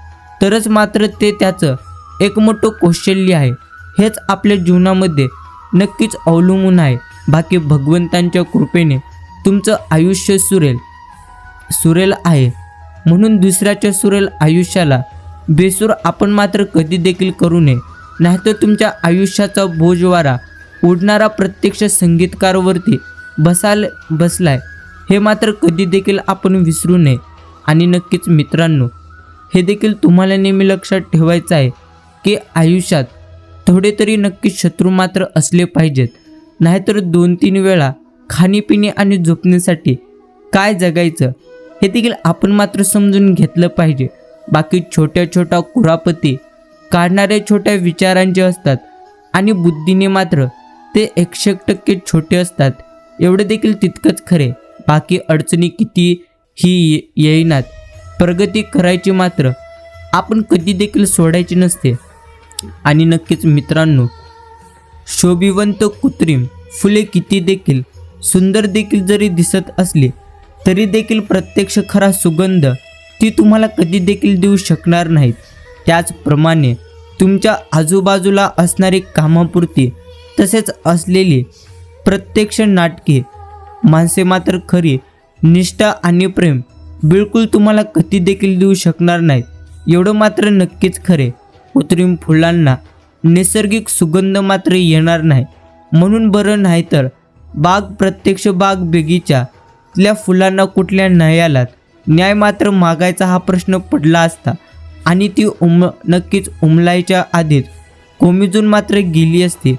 तरच मात्र ते त्याचं एक मोठं कौशल्य आहे. हेच आपल्या जीवनामध्ये नक्कीच अवलंबून आहे. बाकी भगवंतांच्या कृपेने तुमचं आयुष्य सुरेल आहे, म्हणून दुसऱ्याच्या सुरेल आयुष्याला बेसूर आपण मात्र कधी देखील करू नये. नाहीतर तुमच्या आयुष्याचा बोजवारा उडणारा प्रत्यक्ष संगीतकारवरती बसलाय हे मात्र कधी देखील आपण विसरू नये. आणि नक्कीच मित्रांनो, हे देखील तुम्हाला नेहमी लक्षात ठेवायचं आहे की आयुष्यात थोडे तरी नक्की शत्रू मात्र असले पाहिजेत. नाहीतर 2-3 वेळा खाणेपिणे आणि झोपण्यासाठी काय जगायचं हे देखील आपण मात्र समजून घेतलं पाहिजे. बाकी छोट्या कुरापती काढणाऱ्या छोट्या विचारांचे असतात आणि बुद्धीने मात्र ते 100% छोटे असतात, एवढे देखील तितकंच खरे. बाकी अडचणी कितीही येईनात, प्रगती करायची मात्र आपण कधी देखील सोडायची नसते. आणि नक्कीच मित्रांनो, शोभिवंत कृत्रिम फुले किती देखील सुंदर देखील जरी दिसत असली तरी देखील प्रत्यक्ष खरा सुगंध ती तुम्हाला कधी देखील देऊ शकणार नाहीत. त्याचप्रमाणे तुमच्या आजूबाजूला असणारी कामापुरती तसेच असलेली प्रत्यक्ष नाटके माणसे मात्र खरी निष्ठा आणि प्रेम बिलकुल तुम्हाला कधी देखील देऊ शकणार नाहीत, एवढं मात्र नक्कीच खरे. कृत्रिम फुलांना नैसर्गिक सुगंध मात्र येणार नाही, म्हणून बरं नाही तर प्रत्यक्ष बाग बगीच्यातल्या फुलांना कुठल्या न्यायालयात न्याय मात्र मागायचा हा प्रश्न पडला असता आणि ती नक्कीच उमलायच्या आधीच कोमेजून मात्र गेली असती,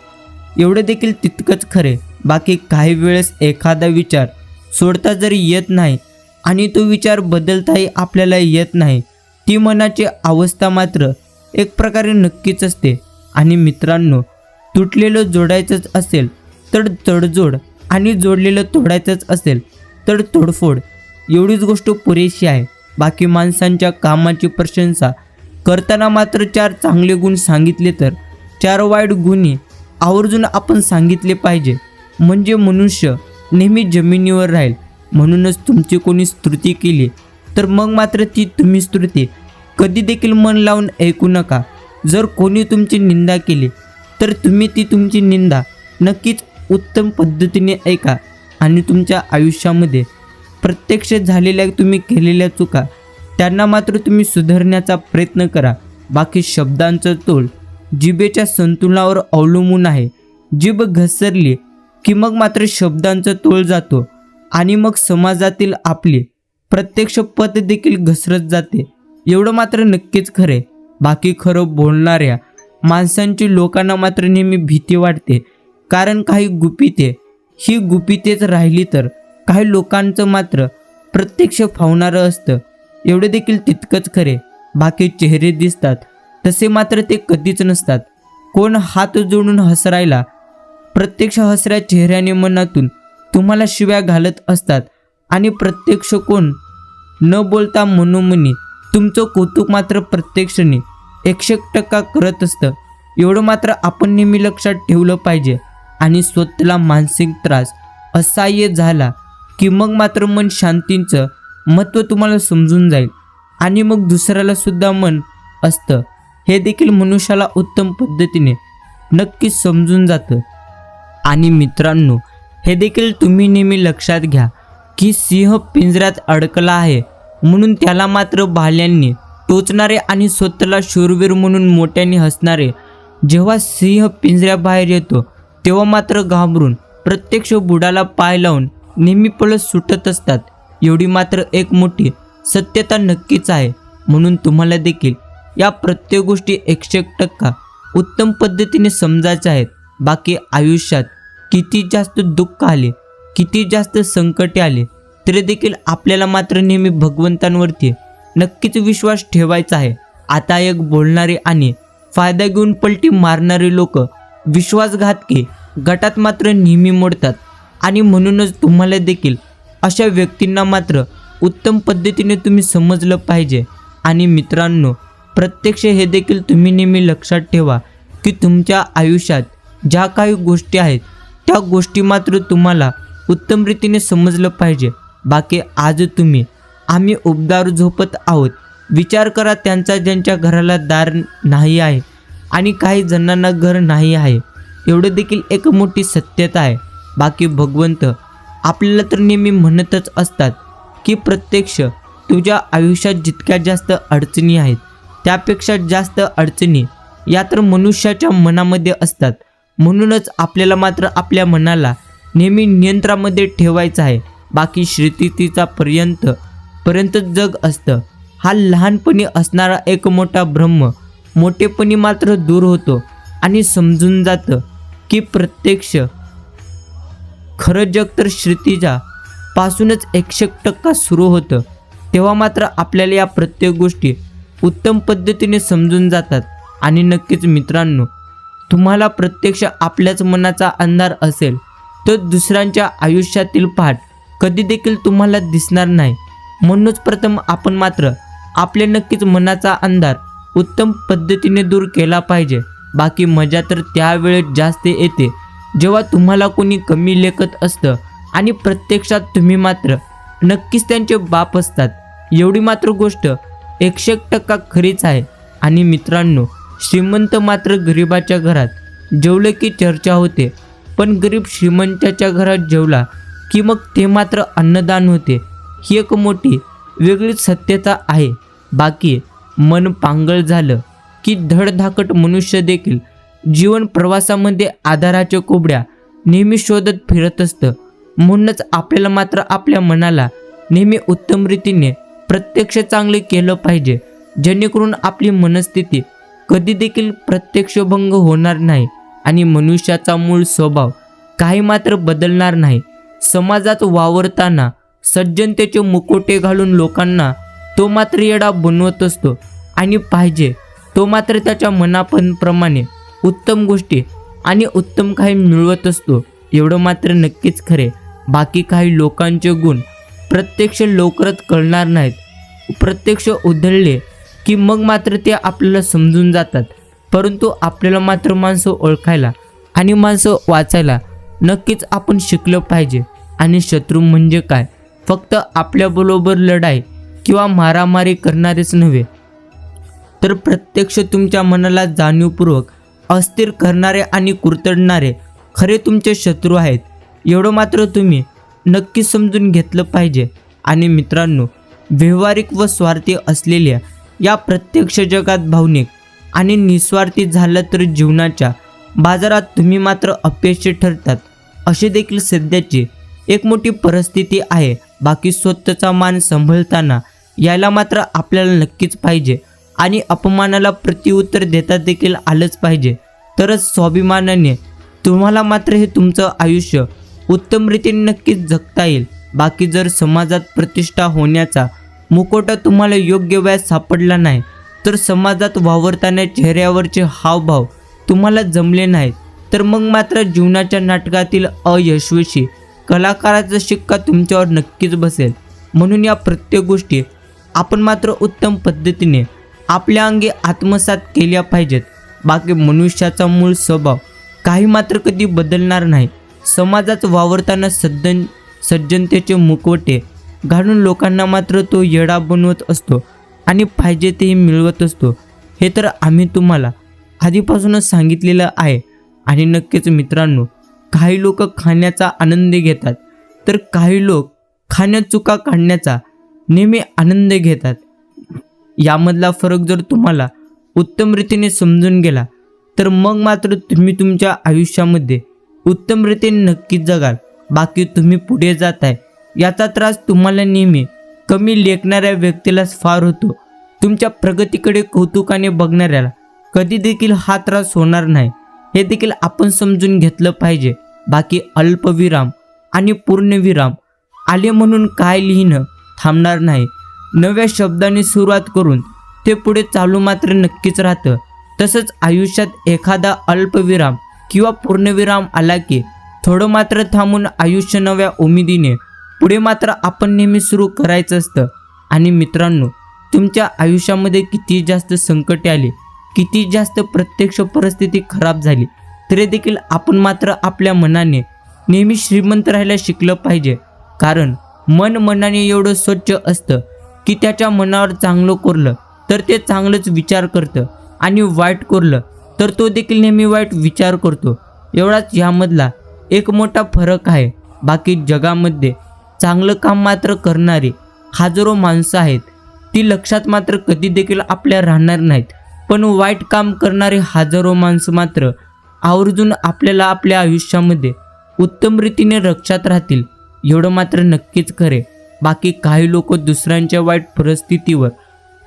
एवढं देखील तितकंच खरे. बाकी काही वेळेस एखादा विचार सोडता जरी येत नाही आणि तो विचार बदलताही आपल्याला येत नाही, ती मनाची अवस्था मात्र एक प्रकारे नक्कीच असते. आणि मित्रांनो, तुटलेलं जोडायचंच असेल तर तडजोड आणि जोडलेलं तोडायचंच असेल तर तोडफोड, एवढीच गोष्ट पुरेशी आहे. बाकी माणसांच्या कामाची प्रशंसा करताना मात्र 4 चांगले गुण सांगितले तर 4 वाईट गुन्हे आवर्जून आपण सांगितले पाहिजे, म्हणजे मनुष्य नेहमी जमिनीवर राहील. म्हणूनच तुमची कोणी स्तुती केली तर मग मात्र ती तुम्ही स्तुती कधी देखील मन लावून ऐकू नका. जर कोणी तुमची निंदा केली तर तुम्ही ती तुमची निंदा नक्कीच उत्तम पद्धतीने ऐका आणि तुमच्या आयुष्यामध्ये प्रत्यक्ष झालेल्या तुम्ही केलेल्या चुका त्यांना मात्र तुम्ही सुधारण्याचा प्रयत्न करा. बाकी शब्दांचा तोल जिभेच्या संतुलनावर अवलंबून आहे. जीभ घसरली की मग मात्र शब्दांचा तोल जातो आणि मग समाजातील आपली प्रत्यक्ष पद देखील घसरत जाते, एवढं मात्र नक्कीच खरे. बाकी खरं बोलणाऱ्या माणसांची लोकांना मात्र नेहमी भीती वाटते, कारण काही गुपिते ही गुपितेच राहिली तर काही लोकांचं मात्र प्रत्यक्ष फावणारं असतं. एवढे देखील तितकंच खरे. बाकी चेहरे दिसतात तसे मात्र ते कधीच नसतात. कोण हात जोडून हसरायला प्रत्यक्ष हसऱ्या चेहऱ्याने मनातून तुम्हाला शिव्या घालत असतात आणि प्रत्यक्ष कोण न बोलता मनोमनी तुमचं कौतुक मात्र प्रत्यक्षाने 100% करत असतं. एवढं मात्र आपण नेहमी लक्षात ठेवलं पाहिजे. आणि स्वतःला मानसिक त्रास असह्य झाला की मग मात्र मन शांतीचं महत्त्व तुम्हाला समजून जाईल आणि मग दुसऱ्याला सुद्धा मन असतं हे देखील मनुष्याला उत्तम पद्धतीने नक्कीच समजून जातं. आणि मित्रांनो, हे देखील तुम्ही नेहमी लक्षात घ्या की सिंह पिंजऱ्यात अडकला आहे म्हणून त्याला मात्र भाल्यांनी टोचणारे आणि स्वतःला शूरवीर म्हणून मोठ्याने हसणारे जेव्हा सिंह पिंजऱ्याबाहेर येतो तेव्हा मात्र घाबरून प्रत्यक्ष बुडाला पाय लावून नेहमी पळत सुटत असतात. एवढी मात्र एक मोठी सत्यता नक्कीच आहे. म्हणून तुम्हाला देखील या प्रत्येक गोष्टी 100% उत्तम पद्धतीने समजायच्या आहेत. बाकी आयुष्यात किती जास्त दुःख आले, किती जास्त संकटे आले तरी देखील आपल्याला मात्र नेहमी भगवंतांवरती नक्कीच विश्वास ठेवायचा आहे. आता एक बोलणारे आणि फायदा घेऊन पलटी मारणारे लोक विश्वासघातकी गटात मात्र नेहमी मोडतात आणि म्हणूनच तुम्हाला देखील अशा व्यक्तींना मात्र उत्तम पद्धतीने तुम्ही समजलं पाहिजे. आणि मित्रांनो, प्रत्यक्ष हे देखील तुम्ही नेहमी लक्षात ठेवा की तुमच्या आयुष्यात ज्या काही गोष्टी आहेत त्या गोष्टी मात्र तुम्हाला उत्तम रीतीने समजलं पाहिजे. बाकी आज आम्ही उबदार झोपत आहोत. विचार करा त्यांचा ज्यांच्या घराला दार नाही आहे आणि काही जणांना घर नाही आहे. एवढं देखील एक मोठी सत्यता आहे. बाकी भगवंत आपल्याला तर नेहमी म्हणतच असतात की प्रत्यक्ष तुझ्या आयुष्यात जितक्या जास्त अडचणी आहेत त्यापेक्षा जास्त अडचणी या तर मनुष्याच्या मनामध्ये असतात. म्हणूनच आपल्याला मात्र आपल्या मनाला नेहमी नियंत्रणामध्ये ठेवायचं आहे. बाकी श्रीतीचा पर्यंत जग असतं. हा लहानपणी असणारा एक मोठा ब्रह्म मोठेपणी मात्र दूर होतो आणि समजून जातं की प्रत्यक्ष खरं जग तर श्रुतीच्या पासूनच 100% सुरू होतं. तेव्हा मात्र आपल्याला या प्रत्येक गोष्टी उत्तम पद्धतीने समजून जातात. आणि नक्कीच मित्रांनो, तुम्हाला प्रत्यक्ष आपल्याच मनाचा अंधार असेल तर दुसऱ्यांच्या आयुष्यातील पाठ कधी देखील तुम्हाला दिसणार नाही. म्हणूनच प्रथम आपण मात्र आपल्या नक्कीच मनाचा अंधार उत्तम पद्धतीने दूर केला पाहिजे. बाकी मजा तर त्यावेळेस जास्त येते जेव्हा तुम्हाला कोणी कमी लेखत असतं आणि प्रत्यक्षात तुम्ही मात्र नक्कीच त्यांचे बाप असतात. एवढी मात्र गोष्ट 100% खरीच आहे. आणि मित्रांनो, श्रीमंत मात्र गरिबाच्या घरात जेवले की चर्चा होते, पण गरीब श्रीमंताच्या घरात जेवला की मग ते मात्र अन्नदान होते. ही एक मोठी वेगळीच सत्यता आहे. बाकी मन पांगळ झालं की धडधाकट मनुष्य देखील जीवन प्रवासामध्ये आधाराच्या कोबड्या नेहमी शोधत फिरत असतं. म्हणूनच आपल्याला मात्र आपल्या मनाला नेहमी उत्तम रीतीने प्रत्यक्ष चांगले केलं पाहिजे, जेणेकरून आपली मनस्थिती कधी देखील प्रत्यक्षभंग होणार नाही आणि मनुष्याचा मूळ स्वभाव काही मात्र बदलणार नाही. समाजात वावरताना सज्जनतेचे मुकोटे घालून लोकांना तो मात्र येडा बनवत असतो आणि पाहिजे तो मात्र त्याच्या मनाप्रमाणे उत्तम गोष्टी आणि उत्तम काही मिळवत असतो. एवढं मात्र नक्कीच खरे. बाकी काही लोकांचे गुण प्रत्यक्ष लवकरच कळणार नाहीत. प्रत्यक्ष उधळले की मग मात्र ते आपल्याला समजून जातात. परंतु आपल्याला मात्र माणसं ओळखायला आणि माणसं वाचायला नक्कीच आपण शिकलं पाहिजे. आणि शत्रू म्हणजे काय, फक्त आपल्याबरोबर लढाई किंवा मारामारी करणारेच नव्हे तर प्रत्यक्ष तुमच्या मनाला जाणीवपूर्वक अस्थिर करणारे आणि कुरतडणारे खरे तुमचे शत्रू आहेत. एवढं मात्र तुम्ही नक्की समजून घेतलं पाहिजे. आणि मित्रांनो, व्यावहारिक व स्वार्थी असलेल्या या प्रत्यक्ष जगात भावनिक आणि निस्वार्थी झालं तर जीवनाच्या बाजारात तुम्ही मात्र अपयशी ठरतात, अशी देखील सध्याची एक मोठी परिस्थिती आहे. बाकी स्वतःचा मान सांभाळताना यायला मात्र आपल्याला नक्कीच पाहिजे आणि अपमानाला प्रत्युत्तर देता देखील आलंच पाहिजे. तरच स्वाभिमानाने तुम्हाला मात्र हे तुमचं आयुष्य उत्तम रीतीने नक्कीच जगता येईल. बाकी जर समाजात प्रतिष्ठा होण्याचा मुखवटा तुम्हाला योग्य वेळात सापडला नाही, तर समाजात वावरताना चेहऱ्यावरचे हावभाव तुम्हाला जमले नाहीत, तर मग मात्र जीवनाच्या नाटकातील अयशस्वी कलाकाराचा शिक्का तुमच्यावर नक्कीच बसेल. म्हणून या प्रत्येक गोष्टी आपण मात्र उत्तम पद्धतीने आपल्या अंगी आत्मसात केल्या पाहिजेत. बाकी मनुष्याचा मूळ स्वभाव काही मात्र कधी बदलणार नाही. समाजात वावरताना सज्जनतेचे मुखवटे घालून लोकांना मात्र तो येडा बनवत असतो आणि पाहिजे तेही मिळवत असतो. हे तर आम्ही तुम्हाला आधीपासूनच सांगितलेलं आहे. आणि नक्कीच मित्रांनो, काही लोक खाण्याचा आनंद घेतात, तर काही लोक खाण्यात चुका काढण्याचा नेहमी आनंद घेतात. यामधला फरक जर तुम्हाला उत्तम रीतीने समजून गेला, तर मग मात्र तुम्ही तुमच्या आयुष्यामध्ये उत्तम रीतीने नक्कीच जगाल. बाकी तुम्ही पुढे जाताय याचा त्रास तुम्हाला नेहमी कमी लेखणाऱ्या व्यक्तीलाच फार होतो. तुमच्या प्रगतीकडे कौतुकाने बघणाऱ्याला कधी देखील हा त्रास होणार नाही, हे देखील आपण समजून घेतलं पाहिजे. बाकी अल्पविराम आणि पूर्णविराम आले म्हणून काय लिहिणं थांबणार नाही. नव्या शब्दाने सुरुवात करून ते पुढे चालू मात्र नक्कीच राहतं. तसंच आयुष्यात एखादा अल्पविराम किंवा पूर्णविराम आला की थोडं मात्र थांबून आयुष्य नव्या उमेदीने पुढे मात्र आपण नेहमी सुरू करायचं असतं. आणि मित्रांनो, तुमच्या आयुष्यामध्ये किती जास्त संकटे आली, किती जास्त प्रत्यक्ष परिस्थिती खराब झाली, तरी देखील आपण मात्र आपल्या मनाने नेहमी श्रीमंत राहायला शिकलं पाहिजे. कारण मनाने एवढं स्वच्छ असतं की त्याच्या मनावर चांगलं कोरलं तर ते चांगलंच विचार करतं आणि वाईट कोरलं तर तो देखील नेहमी वाईट विचार करतो. एवढाच यामधला एक मोठा फरक आहे. बाकी जगामध्ये चांगलं काम मात्र करणारी हजारो माणसं आहेत, ती लक्षात मात्र कधी देखील आपल्या राहणार नाहीत. पण वाईट काम करणारे हजारो माणसं मात्र आवर्जून आपल्याला आपल्या आयुष्यामध्ये उत्तम रीतीने लक्षात राहतील, एवढं मात्र नक्कीच खरे. बाकी काही लोक दुसऱ्यांच्या वाईट परिस्थितीवर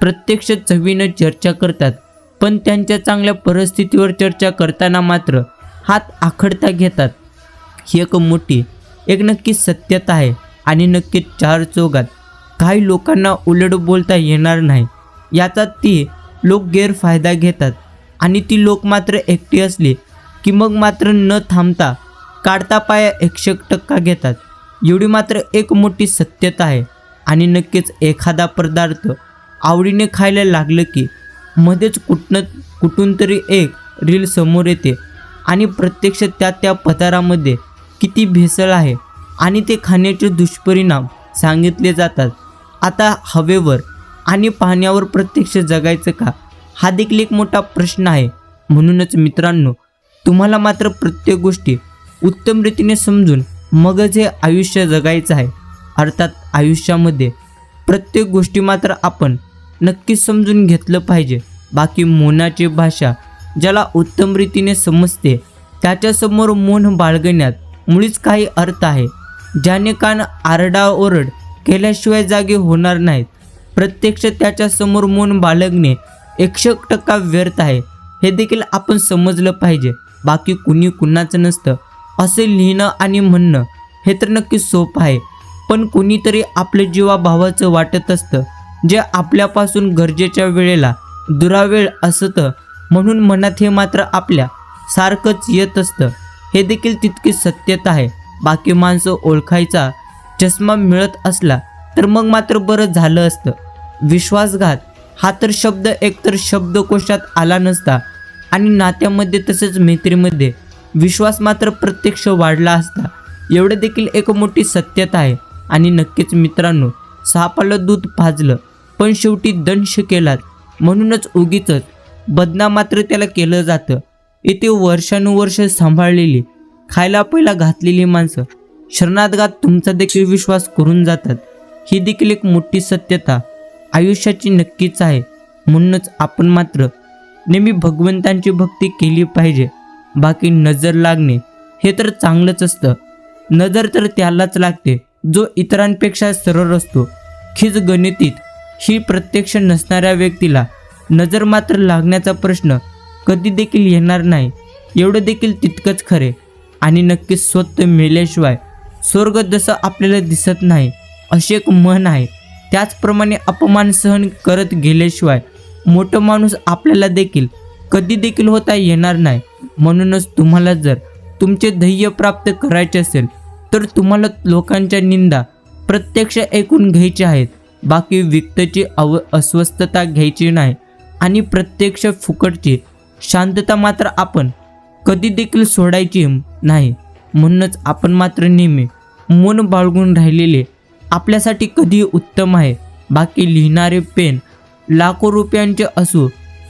प्रत्यक्ष चवीनं चर्चा करतात, पण त्यांच्या चांगल्या परिस्थितीवर चर्चा करताना मात्र हात आखडता घेतात. ही एक नक्की सत्यता आहे. आणि नक्कीच चार चौघात काही लोकांना उलट बोलता येणार नाही याचा ती लोक गैरफायदा घेतात. आणि ती लोक मात्र एकटी असली की मग मात्र न थांबता काढता पाया 100% घेतात. एवढी मात्र एक मोठी सत्यता आहे. आणि नक्कीच एखादा पदार्थ आवडीने खायला लागलं की मध्येच कुठून तरी एक रील समोर येते आणि प्रत्यक्ष त्या पदार्थामध्ये किती भेसळ आहे आणि ते खाण्याचे दुष्परिणाम सांगितले जातात. आता हवेवर आणि पाण्यावर प्रत्यक्ष जगायचं का, हा देखील एक मोठा प्रश्न आहे. म्हणूनच मित्रांनो, तुम्हाला मात्र प्रत्येक गोष्टी उत्तम रीतीने समजून मगच हे आयुष्य जगायचं आहे. अर्थात आयुष्यामध्ये प्रत्येक गोष्टी मात्र आपण नक्कीच समजून घेतलं पाहिजे. बाकी मौनाची भाषा ज्याला उत्तम रीतीने समजते त्याच्यासमोर मौन बाळगण्यात मुळीच काही अर्थ आहे. ज्याने कान आरडाओरड केल्याशिवाय जागे होणार नाहीत, प्रत्यक्ष त्याच्यासमोर मौन बाळगणे 100% व्यर्थ आहे, हे देखील आपण समजलं पाहिजे. बाकी कुणी कुणाचं नसतं असे लिहिणं आणि म्हणणं हे तर नक्की सोपं आहे, पण कुणीतरी आपलं जीवाभावाचं वाटत असतं जे आपल्यापासून गरजेच्या वेळेला दुरावेळ असतं. म्हणून मनात हे मात्र आपल्या सारखंच येत असतं, हे देखील तितकी सत्यता आहे. बाकी माणसं ओळखायचा चष्मा मिळत असला तर मग मात्र बरं झालं असतं. विश्वासघात हा तर शब्द एकतर शब्दकोशात आला नसता आणि नात्यामध्ये तसेच मैत्रीमध्ये विश्वास मात्र प्रत्यक्ष वाढला असता. एवढं देखील एक मोठी सत्यता आहे. आणि नक्कीच मित्रांनो, सापाला दूध पाजलं पण शेवटी दंश केलात म्हणूनच उगीच बदनाम मात्र त्याला केलं जातं. इथे वर्षानुवर्ष सांभाळलेली खायला पहिला घातलेली माणसं शरणागत तुमचा देखील विश्वास करून जातात. ही देखील एक मोठी सत्यता आयुष्याची नक्कीच आहे. म्हणूनच आपण मात्र नेहमी भगवंतांची भक्ती केली पाहिजे. बाकी नजर लागणे हे तर चांगलंच असतं. नजर तर त्यालाच लागते जो इतरांपेक्षा सरळ असतो. खिज गणितीत ही प्रत्यक्ष नसणाऱ्या व्यक्तीला नजर मात्र लागण्याचा प्रश्न कधी देखील येणार नाही, एवढं देखील तितकंच खरे. आणि नक्कीच स्वतः मेल्याशिवाय स्वर्ग जसं आपल्याला दिसत नाही असे एक म्हण आहे. त्याचप्रमाणे अपमान सहन करत गेल्याशिवाय मोठं माणूस आपल्याला देखील कधी देखील होता येणार नाही. म्हणूनच तुम्हाला जर तुमचे ध्येय प्राप्त करायचे असेल तर तुम्हाला लोकांच्या निंदा प्रत्यक्ष ऐकून घ्यायचे आहेत. बाकी व्यक्तीची अस्वस्थता घ्यायची नाही आणि प्रत्यक्ष फुकटची शांतता मात्र आपण कधी देखील सोडायची नाही. म्हणूनच आपण मात्र नेहमी मौन बाळगून राहिलेले आपल्यासाठी कधी उत्तम आहे. बाकी लिहिणारे पेन लाखो रुपयांचे असू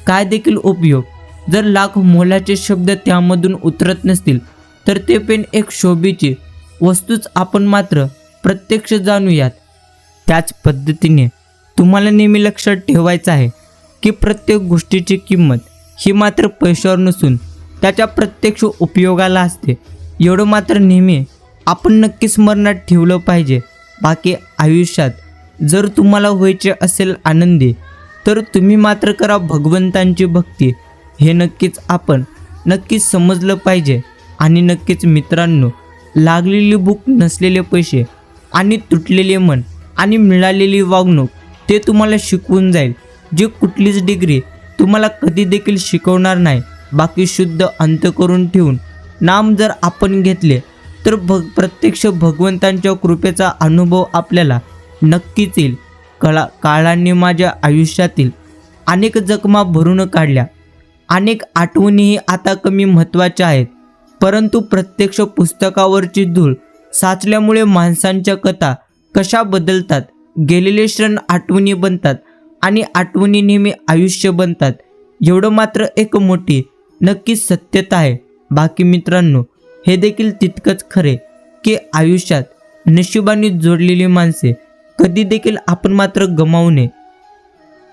काय देखील उपयोग जर लाख मोलाचे शब्द त्यामधून उतरत नसतील तर ते पेन एक शोभेची वस्तूच आपण मात्र प्रत्यक्ष जाणूयात. त्याच पद्धतीने तुम्हाला नेहमी लक्षात ठेवायचं आहे की प्रत्येक गोष्टीची किंमत ही मात्र पैशावर नसून त्याच्या प्रत्यक्ष उपयोगाला असते. एवढं मात्र नेहमी आपण नक्की स्मरणात ठेवलं पाहिजे. बाकी आयुष्यात जर तुम्हाला व्हायचे असेल आनंदी तर तुम्ही मात्र करा भगवंतांची भक्ती. हे नक्कीच आपण नक्कीच समजलं पाहिजे. आणि नक्कीच मित्रांनो, लागलेली भूक, नसलेले पैसे आणि तुटलेले मन आणि मिळालेली वागणूक ते तुम्हाला शिकवून जाईल, जे कुठलीच डिग्री तुम्हाला कधी देखील शिकवणार नाही. बाकी शुद्ध अंतःकरण ठेवून नाम जर आपण घेतले तर प्रत्यक्ष भगवंतांच्या कृपेचा अनुभव आपल्याला नक्कीच येईल. काळाने माझ्या आयुष्यातील अनेक जखमा भरून काढल्या, अनेक आठवणीही आता कमी महत्त्वाच्या आहेत. परंतु प्रत्यक्ष पुस्तकावरची धूळ साचल्यामुळे माणसांच्या कथा कशा बदलतात, गेलेले क्षण आठवणी बनतात आणि आठवणी नेहमी आयुष्य बनतात. एवढं मात्र एक मोठी नक्कीच सत्यता आहे. बाकी मित्रांनो, हे देखील तितकंच खरे की आयुष्यात नशिबाने जोडलेली माणसे कधी देखील आपण मात्र गमावू नये.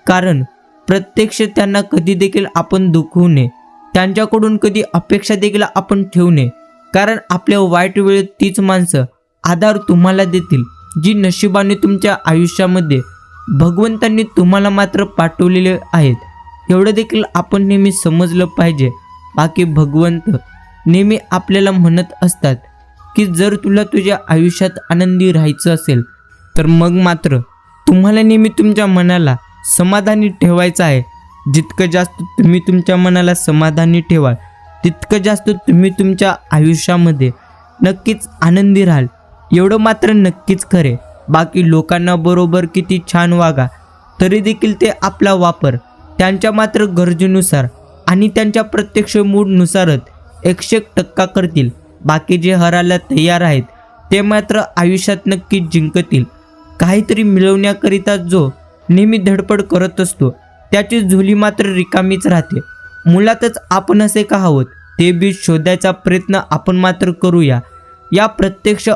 कारण प्रत्यक्ष त्यांना कधी देखील आपण दुखवू नये. त्यांच्याकडून कधी अपेक्षा देखील आपण ठेवू नये. कारण आपल्या वाईट वेळेत तीच माणसं आधार तुम्हाला देतील, जी नशिबाने तुमच्या आयुष्यामध्ये भगवंतांनी तुम्हाला मात्र पाठवलेले आहेत. एवढं देखील आपण नेहमी समजलं पाहिजे. बाकी भगवंत नेहमी आपल्याला म्हणत असतात की जर तुला तुझ्या आयुष्यात आनंदी राहायचं असेल तर मग मात्र तुम्हाला नेहमी तुमच्या मनाला समाधानी ठेवायचं आहे. जितकं जास्त तुम्ही तुमच्या मनाला समाधानी ठेवाल तितकं जास्त तुम्ही तुमच्या आयुष्यामध्ये नक्कीच आनंदी राहाल. एवढं मात्र नक्कीच खरे. बाकी लोकांना बरोबर किती छान वागा तरी देखील ते आपला वापर त्यांच्या मात्र गरजेनुसार आणि त्यांच्या प्रत्यक्ष मूडनुसारच 100% करतील. बाकी जे हरायला तयार आहेत ते मात्र आयुष्यात नक्कीच जिंकतील. काहीतरी मिळवण्याकरिता जो नेहमी धडपड करत असतो त्याची झोली मात्र रिकामीच राहते. मुळातच आपण असे का आहोत ते बीज शोधायचा प्रयत्न आपण मात्र करूया. या प्रत्यक्ष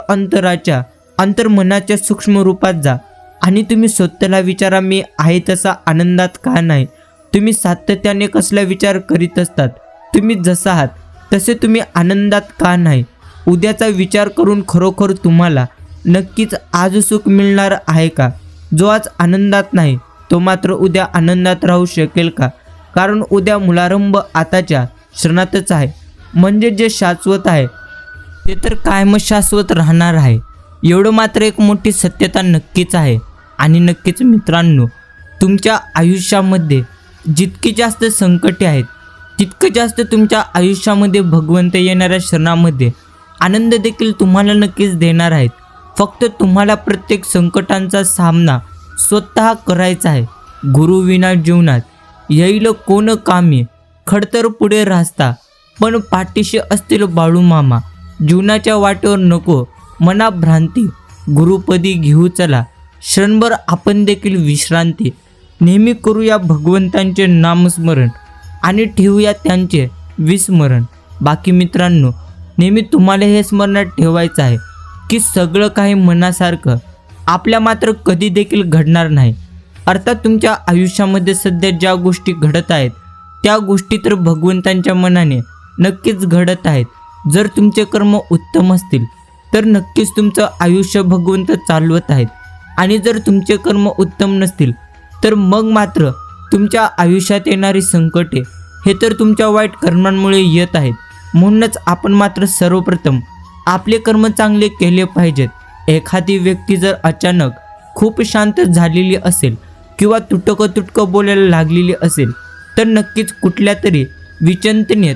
अंतर्मनाच्या सूक्ष्म रूपात जा आणि तुम्ही स्वतःला विचारा, मी आहे तसा आनंदात का नाही? तुम्ही सातत्याने कसला विचार करीत असतात? तुम्ही जसा आहात तसे तुम्ही आनंदात का नाही? उद्याचा विचार करून खरोखर तुम्हाला नक्कीच आज सुख मिळणार आहे का? जो आज आनंदात नाही तो मात्र उद्या आनंदात राहू शकेल का? कारण उद्या मुलारंभ आताच्या क्षणातच आहे. म्हणजे जे शाश्वत आहे ते तर कायम शाश्वत राहणार आहे. एवढं मात्र एक मोठी सत्यता नक्कीच आहे. आणि नक्कीच मित्रांनो, तुमच्या आयुष्यामध्ये जितकी जास्त संकटे आहेत तितकं जास्त तुमच्या आयुष्यामध्ये भगवंत येणाऱ्या क्षणामध्ये आनंद देखील तुम्हाला नक्कीच देणार आहेत. फक्त तुम्हाला प्रत्येक संकटांचा सामना स्वतः करायचा आहे. गुरुविना जीवनात येईल कोण कामी, खडतर पुढे रास्ता पण पाठीशी असतील बाळूमामा. जीवनाच्या वाटेवर नको मना भ्रांती, गुरुपदी घेऊ चला क्षणभर आपण देखील विश्रांती. नेहमी करूया भगवंतांचे नामस्मरण आणि ठेवूया त्यांचे विस्मरण. बाकी मित्रांनो, नेहमी तुम्हाला हे स्मरणात ठेवायचं आहे की सगळं काही मनासारखं आपल्या मात्र कधी देखील घडणार नाही. अर्थात तुमच्या आयुष्यामध्ये सध्या ज्या गोष्टी घडत आहेत त्या गोष्टी तर भगवंतांच्या मनाने नक्कीच घडत आहेत. जर तुमचे कर्म उत्तम असतील तर नक्कीच तुमचं आयुष्य भगवंत चालवत आहेत. आणि जर तुमचे कर्म उत्तम नसतील तर मग मात्र तुमच्या आयुष्यात येणारी संकटे हे तर तुमच्या वाईट कर्मांमुळे येत आहेत. म्हणूनच आपण मात्र सर्वप्रथम आपले कर्म चांगले केले पाहिजेत. एखादी व्यक्ती जर अचानक खूप शांत झालेली असेल किंवा तुटकं बोलायला लागलेली असेल तर नक्कीच कुठल्या तरी विचिंतनेत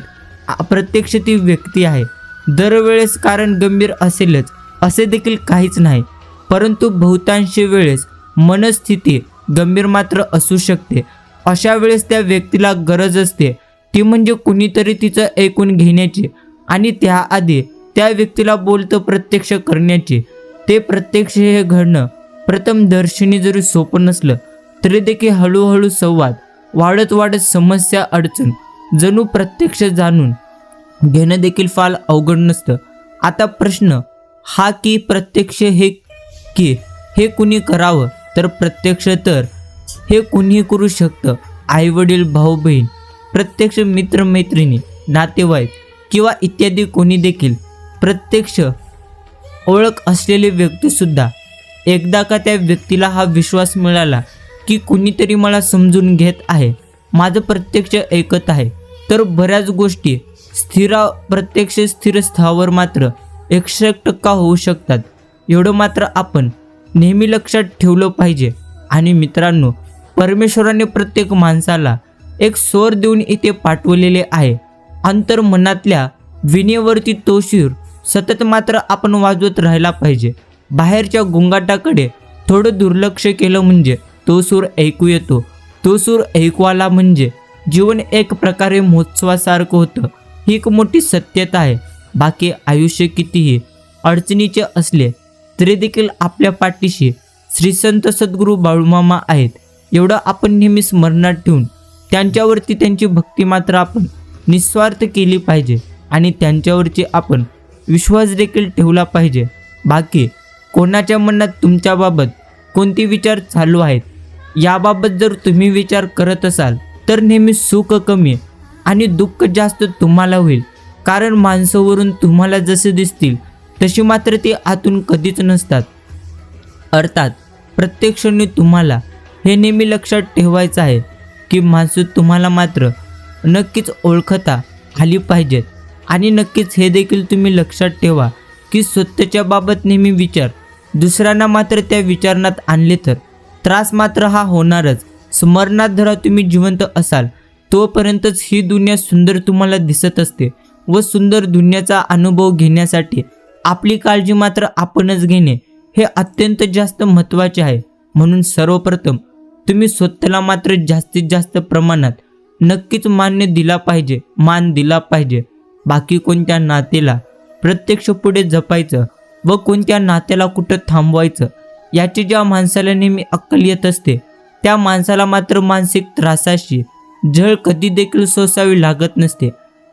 प्रत्यक्ष ती व्यक्ती आहे. दरवेळेस कारण गंभीर असेलच असे देखील काहीच नाही, परंतु बहुतांश वेळेस मनस्थिती गंभीर मात्र असू शकते. अशा वेळेस त्या व्यक्तीला गरज असते ती म्हणजे कुणीतरी तिचं ऐकून घेण्याची आणि त्याआधी त्या व्यक्तीला बोलतं प्रत्यक्ष करण्याची. ते प्रत्यक्ष हे घडणं प्रथमदर्शनी जरी सोपं नसलं तरी देखील हळूहळू संवाद वाढत समस्या अडचण जणू प्रत्यक्ष जाणून घेणं देखील फार अवघड नसतं. आता प्रश्न हा की प्रत्यक्ष हे कुणी करावं, तर प्रत्यक्ष तर हे कुणीही करू शकतं. आईवडील, भाऊ बहीण, प्रत्यक्ष मित्रमैत्रिणी, नातेवाईक किंवा इत्यादी कोणी देखील. प्रत्यक्ष ओळख असलेली व्यक्तीसुद्धा एकदा का त्या व्यक्तीला हा विश्वास मिळाला की कुणीतरी मला समजून घेत आहे, माझं प्रत्यक्ष ऐकत आहे, तर बऱ्याच गोष्टी प्रत्यक्ष स्थिर स्थावर मात्र 100% होऊ शकतात. एवढं मात्र आपण नेहमी लक्षात ठेवलं पाहिजे. आणि मित्रांनो, परमेश्वराने प्रत्येक माणसाला एक स्वर देऊन इथे पाठवलेले आहे. अंतर्मनातल्या विणेवरती तो सूर सतत मात्र आपण वाजवत राहायला पाहिजे. बाहेरच्या गोंगाटाकडे थोडं दुर्लक्ष केलं म्हणजे तो सूर ऐकू येतो. तो सूर ऐकू आला म्हणजे जीवन एक प्रकारे महोत्सवासारखं होतं. ही एक मोठी सत्यता आहे. बाकी आयुष्य कितीही अडचणीचे असले तरी देखील आपल्या पाठीशी श्री संत सद्गुरू बाळूमामा आहेत. एवढं आपण नेहमी स्मरणात ठेवून त्यांच्यावरती त्यांची भक्ती मात्र आपण निस्वार्थ केली पाहिजे आणि त्यांच्यावरची आपण विश्वास देखील ठेवला पाहिजे. बाकी कोणाच्या मनात तुमच्याबाबत कोणते विचार चालू आहेत याबाबत जर तुम्ही विचार करत असाल तर नेहमी सुख कमी आणि दुःख जास्त तुम्हाला होईल. कारण माणसावरून तुम्हाला जसे दिसतील तशी मात्र ते आतून कधीच नसतात. अर्थात प्रत्यक्षाने तुम्हाला हे नेहमी लक्षात ठेवायचं आहे की माणसं तुम्हाला मात्र नक्कीच ओळखता आली पाहिजेत. आणि नक्कीच हे देखील तुम्ही लक्षात ठेवा की स्वतःच्या बाबत नेहमी विचार दुसऱ्यांना मात्र त्या विचारणात आणले तर त्रास मात्र हा होणारच. स्मरणात धरा, तुम्ही जिवंत असाल तोपर्यंतच ही दुनिया सुंदर तुम्हाला दिसत असते व सुंदर दुनियाचा अनुभव घेण्यासाठी आपली काळजी मात्र आपणच घेणे हे अत्यंत जास्त महत्त्वाचे आहे. म्हणून सर्वप्रथम तुम्ही स्वतःला मात्र जास्तीत जास्त प्रमाणात नक्कीच मान दिला पाहिजे. बाकी कोणत्या नातेला प्रत्यक्ष पुढे जपायचं व कोणत्या नात्याला कुठं थांबवायचं याची ज्या माणसाला नेहमी अक्कल येत असते त्या माणसाला मात्र मानसिक त्रासाशी झळ कधी देखील सोसावी लागत नसते.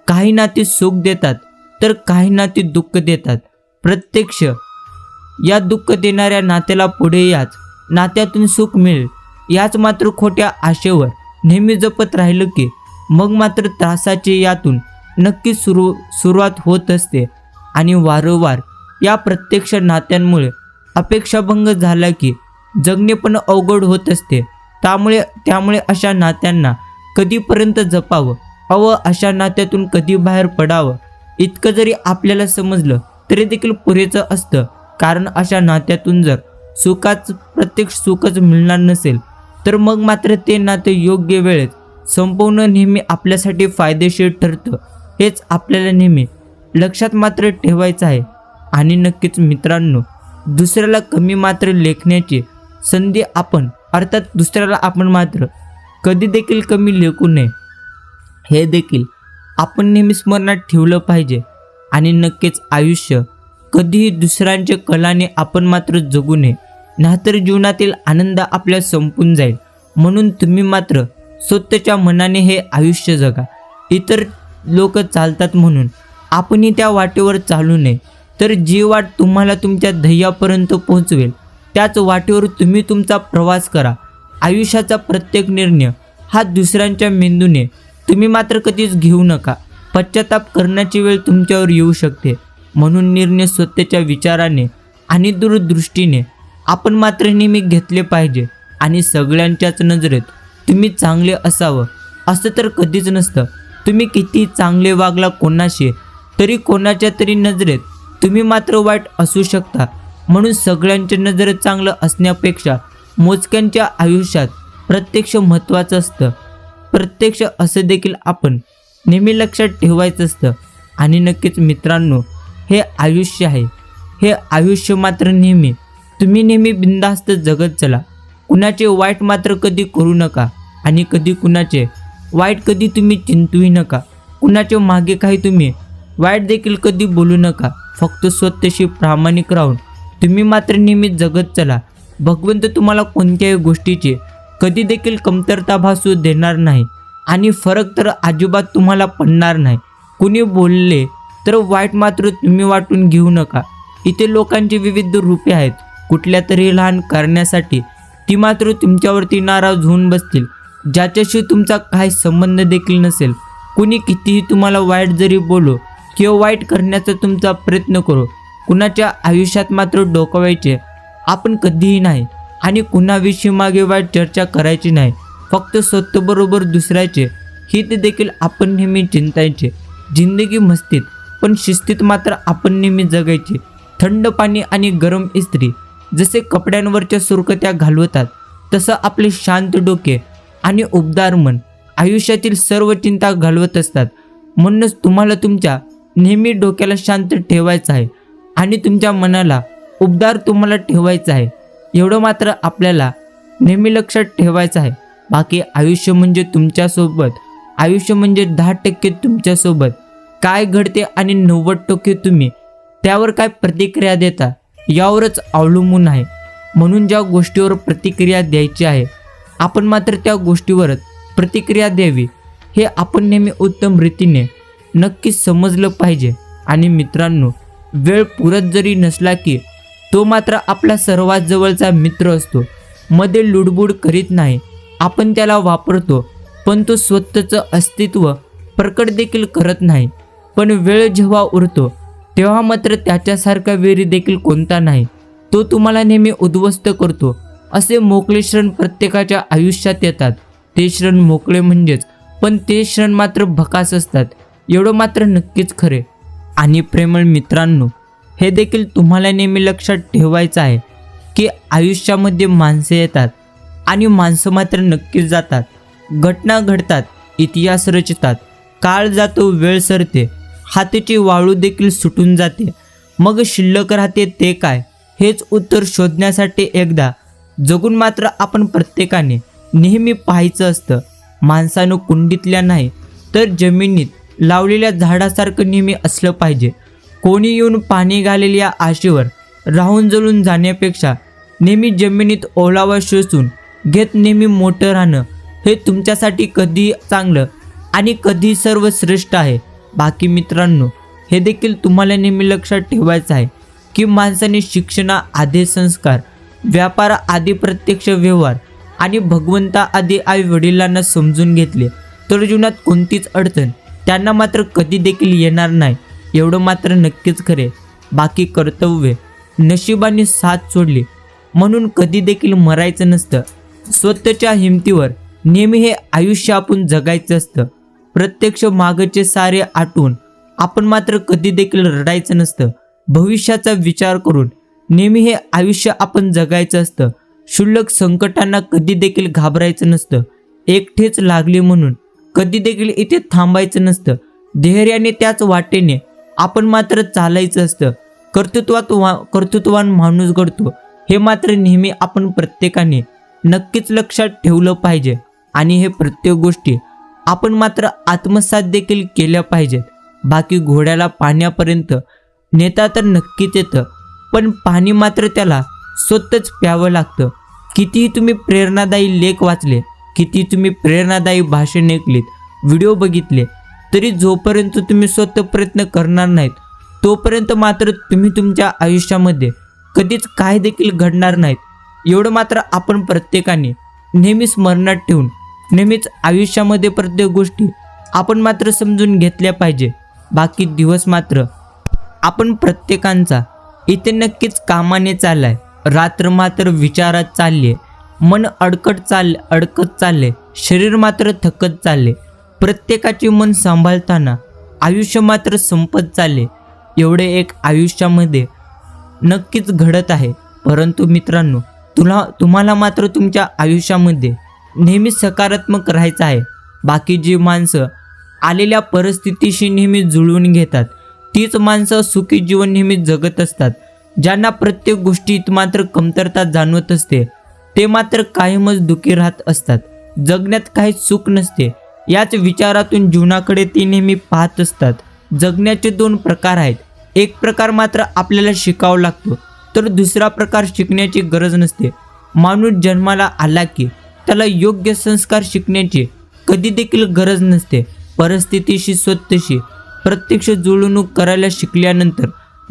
काही नाती सुख देतात तर काही नाती दुःख देतात. प्रत्यक्ष या दुःख देणाऱ्या नात्याला पुढे याच नात्यातून सुख मिळेल याच मात्र खोट्या आशेवर नेहमी जपत राहिलं की मग मात्र त्रासाचे यातून नक्की सुरुवात होत असते. आणि वारंवार या प्रत्यक्ष नात्यांमुळे अपेक्षाभंग झाला की जगणे पण अवघड होत असते. त्यामुळे अशा नात्यांना कधीपर्यंत जपावं अशा नात्यातून कधी बाहेर पडावं इतकं जरी आपल्याला समजलं तरी देखील पुरेचं असतं. कारण अशा नात्यातून जर प्रत्यक्ष सुखच मिळणार नसेल तर मग मात्र ते नाते योग्य वेळेत संपवणं नेहमी आपल्यासाठी फायदेशीर ठरतं. हेच आपल्याला नेहमी लक्षात मात्र ठेवायचं आहे. आणि नक्कीच मित्रांनो, दुसऱ्याला कमी मात्र लेखण्याची संधी दुसऱ्याला आपण मात्र कधी देखील कमी लेखू नये हे देखील आपण नेहमी स्मरणात ठेवलं पाहिजे. आणि नक्कीच आयुष्य कधीही दुसऱ्यांच्या कलाने आपण मात्र जगू नये, नाहीतर जीवनातील आनंद आपल्या संपून जाईल. म्हणून तुम्ही मात्र स्वतःच्या मनाने हे आयुष्य जगा. इतर लोक चालतात म्हणून आपणही त्या वाटेवर चालू नये, तर जी वाट तुम्हाला तुमच्या ध्येयापर्यंत पोहोचवेल त्याच वाटेवर तुम्ही तुमचा प्रवास करा. आयुष्याचा प्रत्येक निर्णय हा दुसऱ्यांच्या मेंदूने तुम्ही मात्र कधीच घेऊ नका. पश्चाताप करण्याची वेळ तुमच्यावर येऊ शकते. म्हणून निर्णय स्वतःच्या विचाराने आणि दूरदृष्टीने आपण मात्र नेहमी घेतले पाहिजे. आणि सगळ्यांच्याच नजरेत तुम्ही चांगले असावं असं तर कधीच नसतं. तुम्ही किती चांगले वागला कोणाशी तरी कोणाच्या तरी नजरेत तुम्ही मात्र वाईट असू शकता. म्हणून सगळ्यांच्या नजरेत चांगलं असण्यापेक्षा मोजक्यांच्या आयुष्यात प्रत्यक्ष महत्त्वाचं असतं. प्रत्यक्ष असं देखील आपण नेहमी लक्षात ठेवायचं असतं. आणि नक्कीच मित्रांनो, हे आयुष्य आहे, हे आयुष्य मात्र तुम्ही नेहमी बिनधास्त जगत चला. कुणाचे वाईट मात्र कधी करू नका आणि कधी कुणाचे वाईट कधी तुम्ही चिंतूही नका. कुणाच्या मागे काही तुम्ही वाईट देखील कधी बोलू नका. फक्त स्वतःशी प्रामाणिक राहून तुम्ही मात्र नेहमी जगत चला. भगवंत तुम्हाला कोणत्याही गोष्टीची कधी देखील कमतरता भासू देणार नाही आणि फरक तर अजिबात तुम्हाला पडणार नाही. कुणी बोलले तर वाईट मात्र तुम्ही वाटून घेऊ नका. इथे लोकांची विविध रूपे आहेत. कुठल्या तरी लहान करण्यासाठी ती मात्र तुमच्यावरती नाराज होऊन बसतील, ज्याच्याशी तुमचा काही संबंध देखील नसेल. कुणी कितीही तुम्हाला वाईट जरी बोलो किंवा वाईट करण्याचा तुमचा प्रयत्न करो, कुणाच्या आयुष्यात मात्र डोकावायचे आपण कधीही नाही आणि कुणाविषयी मागे वाईट चर्चा करायची नाही. फक्त स्वतःबरोबर दुसऱ्याचे हित देखील आपण नेहमी चिंतायचे. जिंदगी मस्तीत पण शिस्तीत मात्र आपण नेहमी जगायची. थंड पाणी आणि गरम इस्त्री जसे कपड्यांवरच्या सुरकत्या घालवतात, तसं आपले शांत डोके आणि उबदार मन आयुष्यातील सर्व चिंता घालवत असतात. म्हणूनच तुम्हाला तुमच्या नेहमी डोक्याला शांत ठेवायचं आहे आणि तुमच्या मनाला उबदार तुम्हाला ठेवायचं आहे. एवढं मात्र आपल्याला नेहमी लक्षात ठेवायचं आहे. बाकी आयुष्य म्हणजे तुमच्यासोबत, आयुष्य म्हणजे 10% तुमच्यासोबत काय घडते आणि 90% तुम्ही त्यावर काय प्रतिक्रिया देता यावरच अवलंबून आहे. म्हणून ज्या गोष्टीवर प्रतिक्रिया द्यायची आहे आपण मात्र त्या गोष्टीवरच प्रतिक्रिया द्यावी, हे आपण नेहमी उत्तम रीतीने नक्कीच समजलं पाहिजे. आणि मित्रांनो, वेळ पुरत जरी नसला की तो मात्र आपला सर्वात जवळचा मित्र असतो. मध्ये लुडबुड करीत नाही, आपण त्याला वापरतो पण तो स्वतःचं अस्तित्व प्रकट देखील करत नाही. पण वेळ जेव्हा उरतो तेव्हा मात्र त्याच्यासारखा वेरी देखील कोणता नाही. तो तुम्हाला नेहमी उद्ध्वस्त करतो. असे मोकळे क्षण प्रत्येकाच्या आयुष्यात येतात. ते क्षण मोकळे म्हणजेच, पण ते क्षण मात्र भकास असतात, एवढं मात्र नक्कीच खरे. आणि प्रेमळ मित्रांनो, हे देखील तुम्हाला नेहमी लक्षात ठेवायचं आहे की आयुष्यामध्ये माणसे येतात आणि माणसं मात्र नक्कीच जातात. घटना घडतात, इतिहास रचतात, काळ जातो, वेळ सरते, हाताची वाळू देखील सुटून जाते. मग शिल्लक राहते ते काय, हेच उत्तर शोधण्यासाठी एकदा जगून मात्र आपण प्रत्येकाने नेहमी पाहायचं असतं. माणसानं कुंडीतल्या नाही तर जमिनीत लावलेल्या झाडासारखं नेहमी असलं पाहिजे. कोणी येऊन पाणी घालेल्या आशेवर राहून जळून जाण्यापेक्षा नेहमी जमिनीत ओलावा शोषून घेत नेहमी मोठं राहणं हे तुमच्यासाठी कधी चांगलं आणि कधी सर्वश्रेष्ठ आहे. बाकी मित्रांनो, हे देखील तुम्हाला नेहमी लक्षात ठेवायचं आहे की माणसाने शिक्षणाआधी संस्कार, व्यापाराआधी प्रत्यक्ष व्यवहार आणि भगवंताआधी आई वडिलांना समजून घेतले तर जीवनात कोणतीच अडचण त्यांना मात्र कधी देखील येणार नाही, एवढं मात्र नक्कीच खरे. बाकी कर्तव्य नशिबाने साथ सोडली म्हणून कधी देखील मरायचं नसतं. स्वतःच्या हिमतीवर नेहमी हे आयुष्य आपण जगायचं असतं. प्रत्यक्ष मागचे सारे आटून आपण मात्र कधी देखील रडायचं नसतं. भविष्याचा विचार करून नेहमी हे आयुष्य आपण जगायचं असतं. क्षुल्लक संकटांना कधी देखील घाबरायचं नसतं. एकटेच लागले म्हणून कधी देखील इथे थांबायचं नसतं. धैर्याने त्याच वाटेने आपण मात्र चालायचं असतं. कर्तृत्वान माणूस घडतो, हे मात्र नेहमी आपण प्रत्येकाने नक्कीच लक्षात ठेवलं पाहिजे. आणि हे प्रत्येक गोष्टी आपण मात्र आत्मसात देखील केल्या पाहिजेत. बाकी घोड्याला पाण्यापर्यंत नेता तर नक्कीच येतं, पण पाणी मात्र त्याला स्वतःच प्यावं लागतं. कितीही तुम्ही प्रेरणादायी लेख वाचले, किती तुम्ही प्रेरणादायी भाषण ऐकलीत, व्हिडिओ बघितले, तरी जोपर्यंत तुम्ही स्वतः प्रयत्न करणार नाहीत तोपर्यंत मात्र तुम्ही तुमच्या आयुष्यामध्ये कधीच काय देखील घडणार नाहीत. एवढं मात्र आपण प्रत्येकाने नेहमी स्मरणात ठेवून नेहमीच आयुष्यामध्ये प्रत्येक गोष्टी आपण मात्र समजून घेतल्या पाहिजे. बाकी दिवस मात्र आपण प्रत्येकांचा इथे नक्कीच कामाने चाललाय, रात्र मात्र विचारात चालली आहे. मन अडकत चालले, शरीर मात्र थकत चालले. प्रत्येकाचे मन सांभाळताना आयुष्य मात्र संपत चालले. एवढे एक आयुष्यामध्ये नक्कीच घडत आहे. परंतु मित्रांनो, तुम्हाला मात्र तुमच्या आयुष्यामध्ये नेहमी सकारात्मक राहायचं आहे. बाकी जी माणसं आलेल्या परिस्थितीशी नेहमी जुळवून घेतात, तीच माणसं सुखी जीवन नेहमी जगत असतात. ज्यांना प्रत्येक गोष्टीत मात्र कमतरता जाणवत असते, ते मात्र कायमच दुःखी राहत असतात. जगण्यात काहीच सुख नसते, याच विचारातून जीवनाकडे ते नेहमी पाहत असतात. जगण्याचे दोन प्रकार आहेत. एक प्रकार मात्र आपल्याला शिकावा लागतो, तर दुसरा प्रकार शिकण्याची गरज नसते. माणूस जन्माला आला की त्याला योग्य संस्कार शिकण्याची कधी देखील गरज नसते. परिस्थितीशी स्वतःशी प्रत्यक्ष जुळवणूक करायला शिकल्यानंतर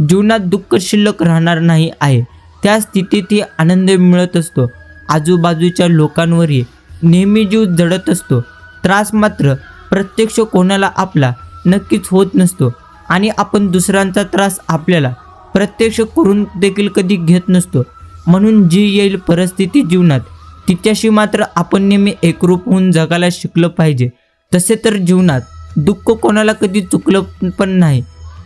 जीवनात दुःख शिल्लक राहणार नाही आहे. त्या स्थितीतही आनंद मिळत असतो. आजूबाजूच्या लोकांवरही नेहमी जीव जडत असतो. त्रास मात्र प्रत्यक्ष कोणाला आपला नक्कीच होत नसतो आणि आपण दुसऱ्यांचा त्रास आपल्याला प्रत्यक्ष करून देखील कधी घेत नसतो. म्हणून जी येईल परिस्थिती जीवनात, तिच्याशी मात्र आपण नेहमी एकरूप होऊन जगायला शिकलं पाहिजे. तसे तर जीवनात दुःख कोणाला कधी चुकलं पण नाही,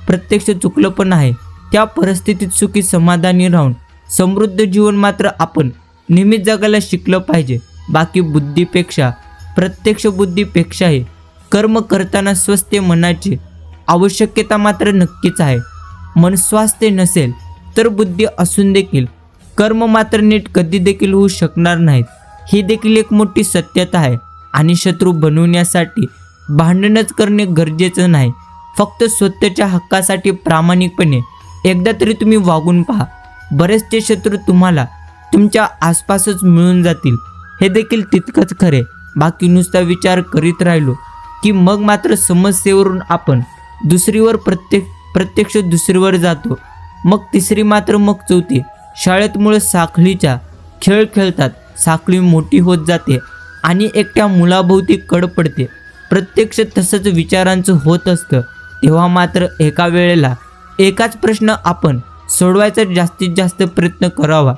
प्रत्यक्ष चुकलं पण आहे. त्या परिस्थितीत सुखी समाधानी राहून समृद्ध जीवन मात्र आपण नेहमी जगायला शिकलं पाहिजे. बाकी बुद्धीपेक्षा, प्रत्यक्ष बुद्धीपेक्षाही कर्म करताना स्वस्थ मनाची आवश्यकता मात्र नक्कीच आहे. मन स्वास्थ्य नसेल तर बुद्धी असून देखील कर्म मात्र नीट कधी देखील होऊ शकणार नाहीत. ही देखील एक मोठी सत्यता आहे. आणि शत्रू बनवण्यासाठी भांडणच करणे गरजेचं नाही. फक्त स्वतःच्या हक्कासाठी प्रामाणिकपणे एकदा तरी तुम्ही वागून पहा. बरेचसे शत्रू तुम्हाला तुमच्या आसपासच मिळून जातील, हे देखील तितकंच खरे. बाकी नुसता विचार करीत राहिलो की मग मात्र समस्येवरून आपण दुसरीवर प्रत्यक्ष दुसरीवर जातो, मग तिसरी मात्र मग चौथी. शाळेत मुळे साखळीचा खेळ खेळतात, साखळी मोठी होत जाते आणि एकट्या मुलाभोवती कड पडते. प्रत्यक्ष तसंच विचारांचं होत असतं. तेव्हा मात्र एका वेळेला एकाच प्रश्न आपण सोडवायचा जास्तीत जास्त प्रयत्न करावा.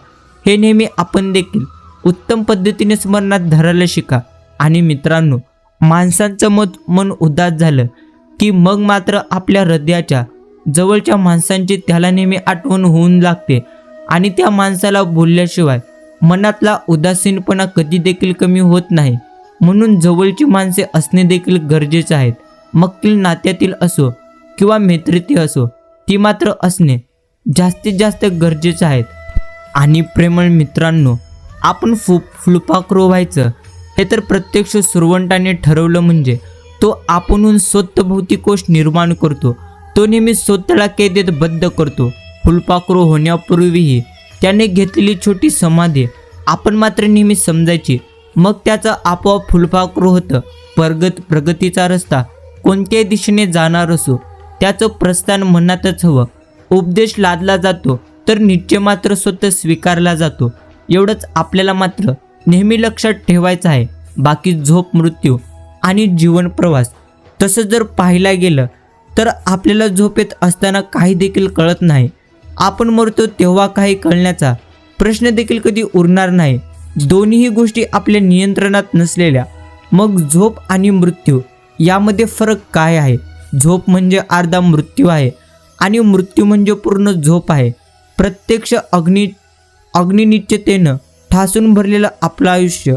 हे नेहमी आपण देखील उत्तम पद्धतीने स्मरणात धरायला शिका. आणि मित्रांनो, माणसांचं मन उदास झालं की मग मात्र आपल्या हृदयाच्या जवळच्या माणसांची त्याला नेहमी आठवण होऊन लागते आणि त्या माणसाला बोलल्याशिवाय मनातला उदासीनपणा कधी देखील कमी होत नाही. म्हणून जवळची माणसे असणे देखील गरजेचे आहेत. मग ती नात्यातील असो किंवा मैत्रीतील असो, ती मात्र असणे जास्तीत जास्त गरजेचे आहेत. आणि प्रेमळ मित्रांनो, आपण फुलपाखरू व्हायचं हे तर प्रत्यक्ष सुरवंटाने ठरवलं म्हणजे तो आपणहून स्वतःभोवती कोश निर्माण करतो. तो नेहमी स्वतःला कैदेत बद्ध करतो. फुलपाखरू होण्यापूर्वीही त्याने घेतलेली छोटी समाधी आपण मात्र नेहमी समजायची. मग त्याचं आपोआप फुलपाखरू होतं. प्रगतीचा रस्ता कोणत्याही दिशेने जाणार असो, त्याचं प्रस्थान मनातच हवं. उपदेश लादला जातो तर निश्चय मात्र स्वतः स्वीकारला जातो. एवढंच आपल्याला मात्र नेहमी लक्षात ठेवायचं आहे. बाकी झोप, मृत्यू आणि जीवन प्रवास तसं जर पाहायला गेलं तर आपल्याला झोपेत असताना काही देखील कळत नाही. आपण मरतो तेव्हा काही कळण्याचा प्रश्न देखील कधी उरणार नाही. दोन्ही गोष्टी आपल्या नियंत्रणात नसलेल्या. मग झोप आणि मृत्यू यामध्ये फरक काय आहे? झोप म्हणजे अर्धा मृत्यू आहे आणि मृत्यू म्हणजे पूर्ण झोप आहे. प्रत्यक्ष अग्निनिश्चितेनं ठासून भरलेलं आपलं आयुष्य,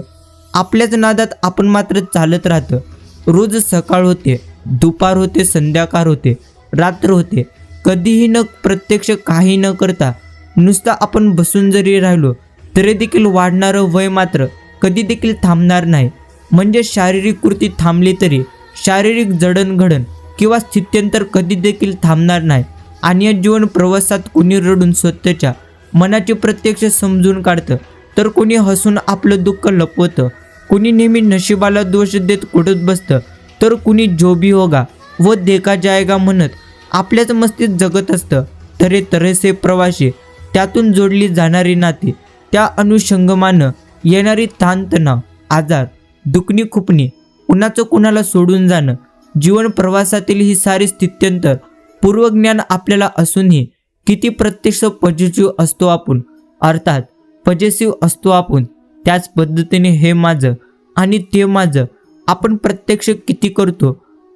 आपल्याच नादात आपण मात्र चालत राहतं. रोज सकाळ होते, दुपार होते, संध्याकाळ होते, रात्र होते. कधीही न प्रत्यक्ष काही न करता नुसतं आपण बसून जरी राहिलो तरी देखील वाढणारं वय मात्र कधी देखील थांबणार नाही. म्हणजे शारीरिक कृती थांबली तरी शारीरिक जडणघडण किंवा स्थित्यंतर कधी देखील थांबणार नाही. आणि या जीवन प्रवासात कोणी रडून स्वतःच्या मनाचे प्रत्यक्ष समजून काढतं, तर कोणी हसून आपलं दुःख लपवतं. कोणी नेहमी नशिबाला दोष देत कुठत बसतं, तर कुणी जो भी होगा व देखा जाएगा म्हणत आपल्याच मस्तीत जगत असतं. तऱ्हेतऱ्हेचे प्रवासी, त्यातून जोडली जाणारी नाती, त्या अनुषंगमानं येणारी ताणतणाव, आजार, दुखणी खुपणी, कुणाचं कुणाला सोडून जाणं, जीवन प्रवासातील ही सारी स्थित्यंतर पूर्वज्ञान आपल्याला असूनही किती प्रत्यक्ष पॉझिटिव्ह असतो आपण, अर्थात पॉझिटिव्ह असतो आपण, त्याच पद्धतीने हे माझं आणि ते माझं आपण प्रत्यक्ष किती करतो,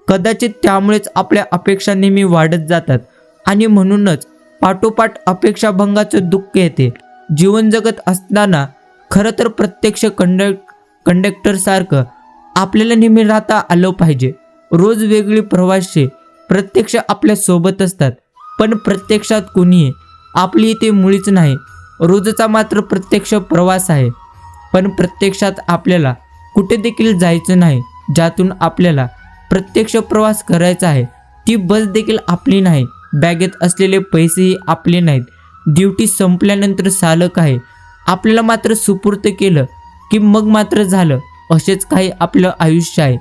कदाचित त्यामुळेच आपल्या अपेक्षा नेहमी वाढत जातात आणि म्हणूनच पाठोपाठ अपेक्षाभंगाचं दुःख येते. जीवन जगत असताना खरं तर प्रत्यक्ष कंडक्टरसारखं आपल्याला नेहमी राहता आलं पाहिजे. रोज वेगळी प्रवासी प्रत्यक्ष आपल्या सोबत असतात, पण प्रत्यक्षात कोणीही आपली इथे मुळीच नाही. रोजचा मात्र प्रत्यक्ष प्रवास आहे, पण प्रत्यक्षात आपल्याला कुठे देखील जायचं नाही. ज्यातून आपल्याला प्रत्यक्ष प्रवास करायचा आहे ती बस देखील आपली नाही, बॅगेत असलेले पैसेही आपले नाहीत. ड्युटी संपल्यानंतर चालक आहे, आपल्याला मात्र सुपूर्त केलं की मग मात्र झालं. असेच काही आपलं आयुष्य आहे.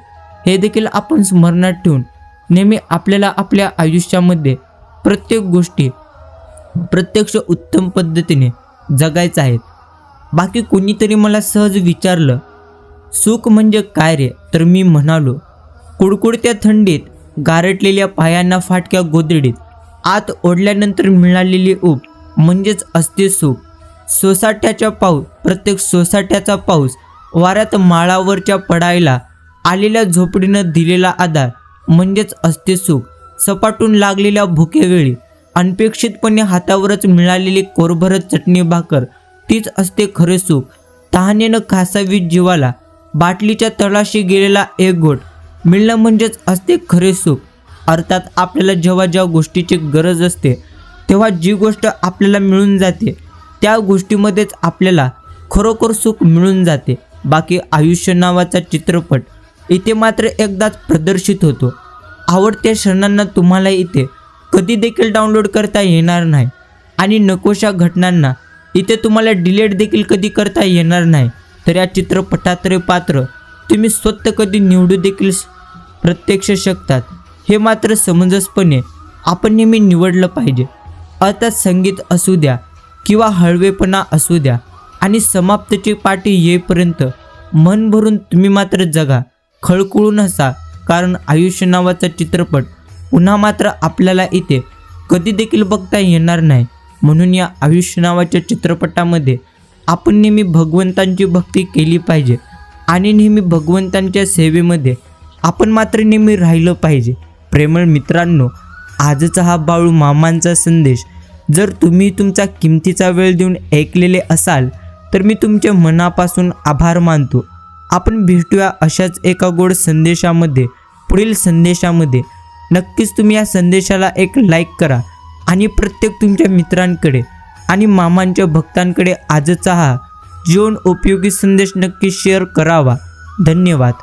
हे देखील आपण स्मरणात ठेवून नेहमी आपल्याला आपल्या आयुष्यामध्ये प्रत्येक गोष्टी प्रत्यक्ष उत्तम पद्धतीने जगायचं आहे. बाकी कोणीतरी मला सहज विचारलं, सुख म्हणजे काय रे? तर मी म्हणालो, कुडकुडत्या थंडीत गारटलेल्या पायांना फाटक्या गोधडीत आत ओढल्यानंतर मिळालेली ऊब म्हणजेच असते सुख. प्रत्येक सोसाट्याचा पाऊस, वाऱ्यात माळावरच्या पडायला आलेल्या झोपडीनं दिलेला आधार म्हणजेच असते सुख. सपाटून लागलेल्या भुकेवेळी अनपेक्षितपणे हातावरच मिळालेली कोरभर चटणी भाकर तीच असते खरे सुख. तहानेनं खासावी जीवाला बाटलीच्या तळाशी गेलेला एक घोट मिळणं म्हणजेच असते खरे सुख. अर्थात आपल्याला जेव्हा ज्या गोष्टीची गरज असते तेव्हा जी गोष्ट आपल्याला मिळून जाते त्या गोष्टीमध्येच आपल्याला खरोखर सुख मिळून जाते. बाकी आयुष्य नावाचा चित्रपट इथे मात्र एकदाच प्रदर्शित होतो. आवडत्या क्षणांना तुम्हाला इथे कधी देखील डाउनलोड करता येणार नाही आणि नकोशा घटनांना इथे तुम्हाला डिलीट देखील कधी करता येणार नाही. तर या चित्रपटातले पात्र तुम्ही स्वतः कधी निवडू देखील प्रत्यक्ष शकतात. हे मात्र समंजसपणे आपण नेहमी निवडलं पाहिजे. अर्थात संगीत असू द्या किंवा हळवेपणा असू द्या आणि समाप्तीची पाठी येईपर्यंत मन भरून तुम्ही मात्र जगा, खळखळून हसा, कारण आयुष्य नावाचा चित्रपट पुन्हा मात्र आपल्याला इथे कधी देखील बघता येणार नाही. म्हणून या आयुष्य नावाच्या चित्रपटामध्ये आपण नेहमी भगवंतांची भक्ती केली पाहिजे आणि नेहमी भगवंतांच्या सेवेमध्ये आपण मात्र नेहमी राहिलं पाहिजे. प्रेमळ मित्रांनो, आजचा हा बाळू मामांचा संदेश जर तुम्ही तुमचा किमतीचा वेळ देऊन ऐकलेले असाल तर मी तुमच्या मनापासून आभार मानतो. आपण भेटूया अशाच एका गोड संदेशामध्ये पुढील संदेशामध्ये. नक्कीच तुम्ही या संदेशाला एक लाईक करा आणि प्रत्येक तुमच्या मित्रांकडे आणि मामांच्या भक्तांकडे आजचा हा जीवन उपयोगी संदेश नक्की शेअर करावा. धन्यवाद.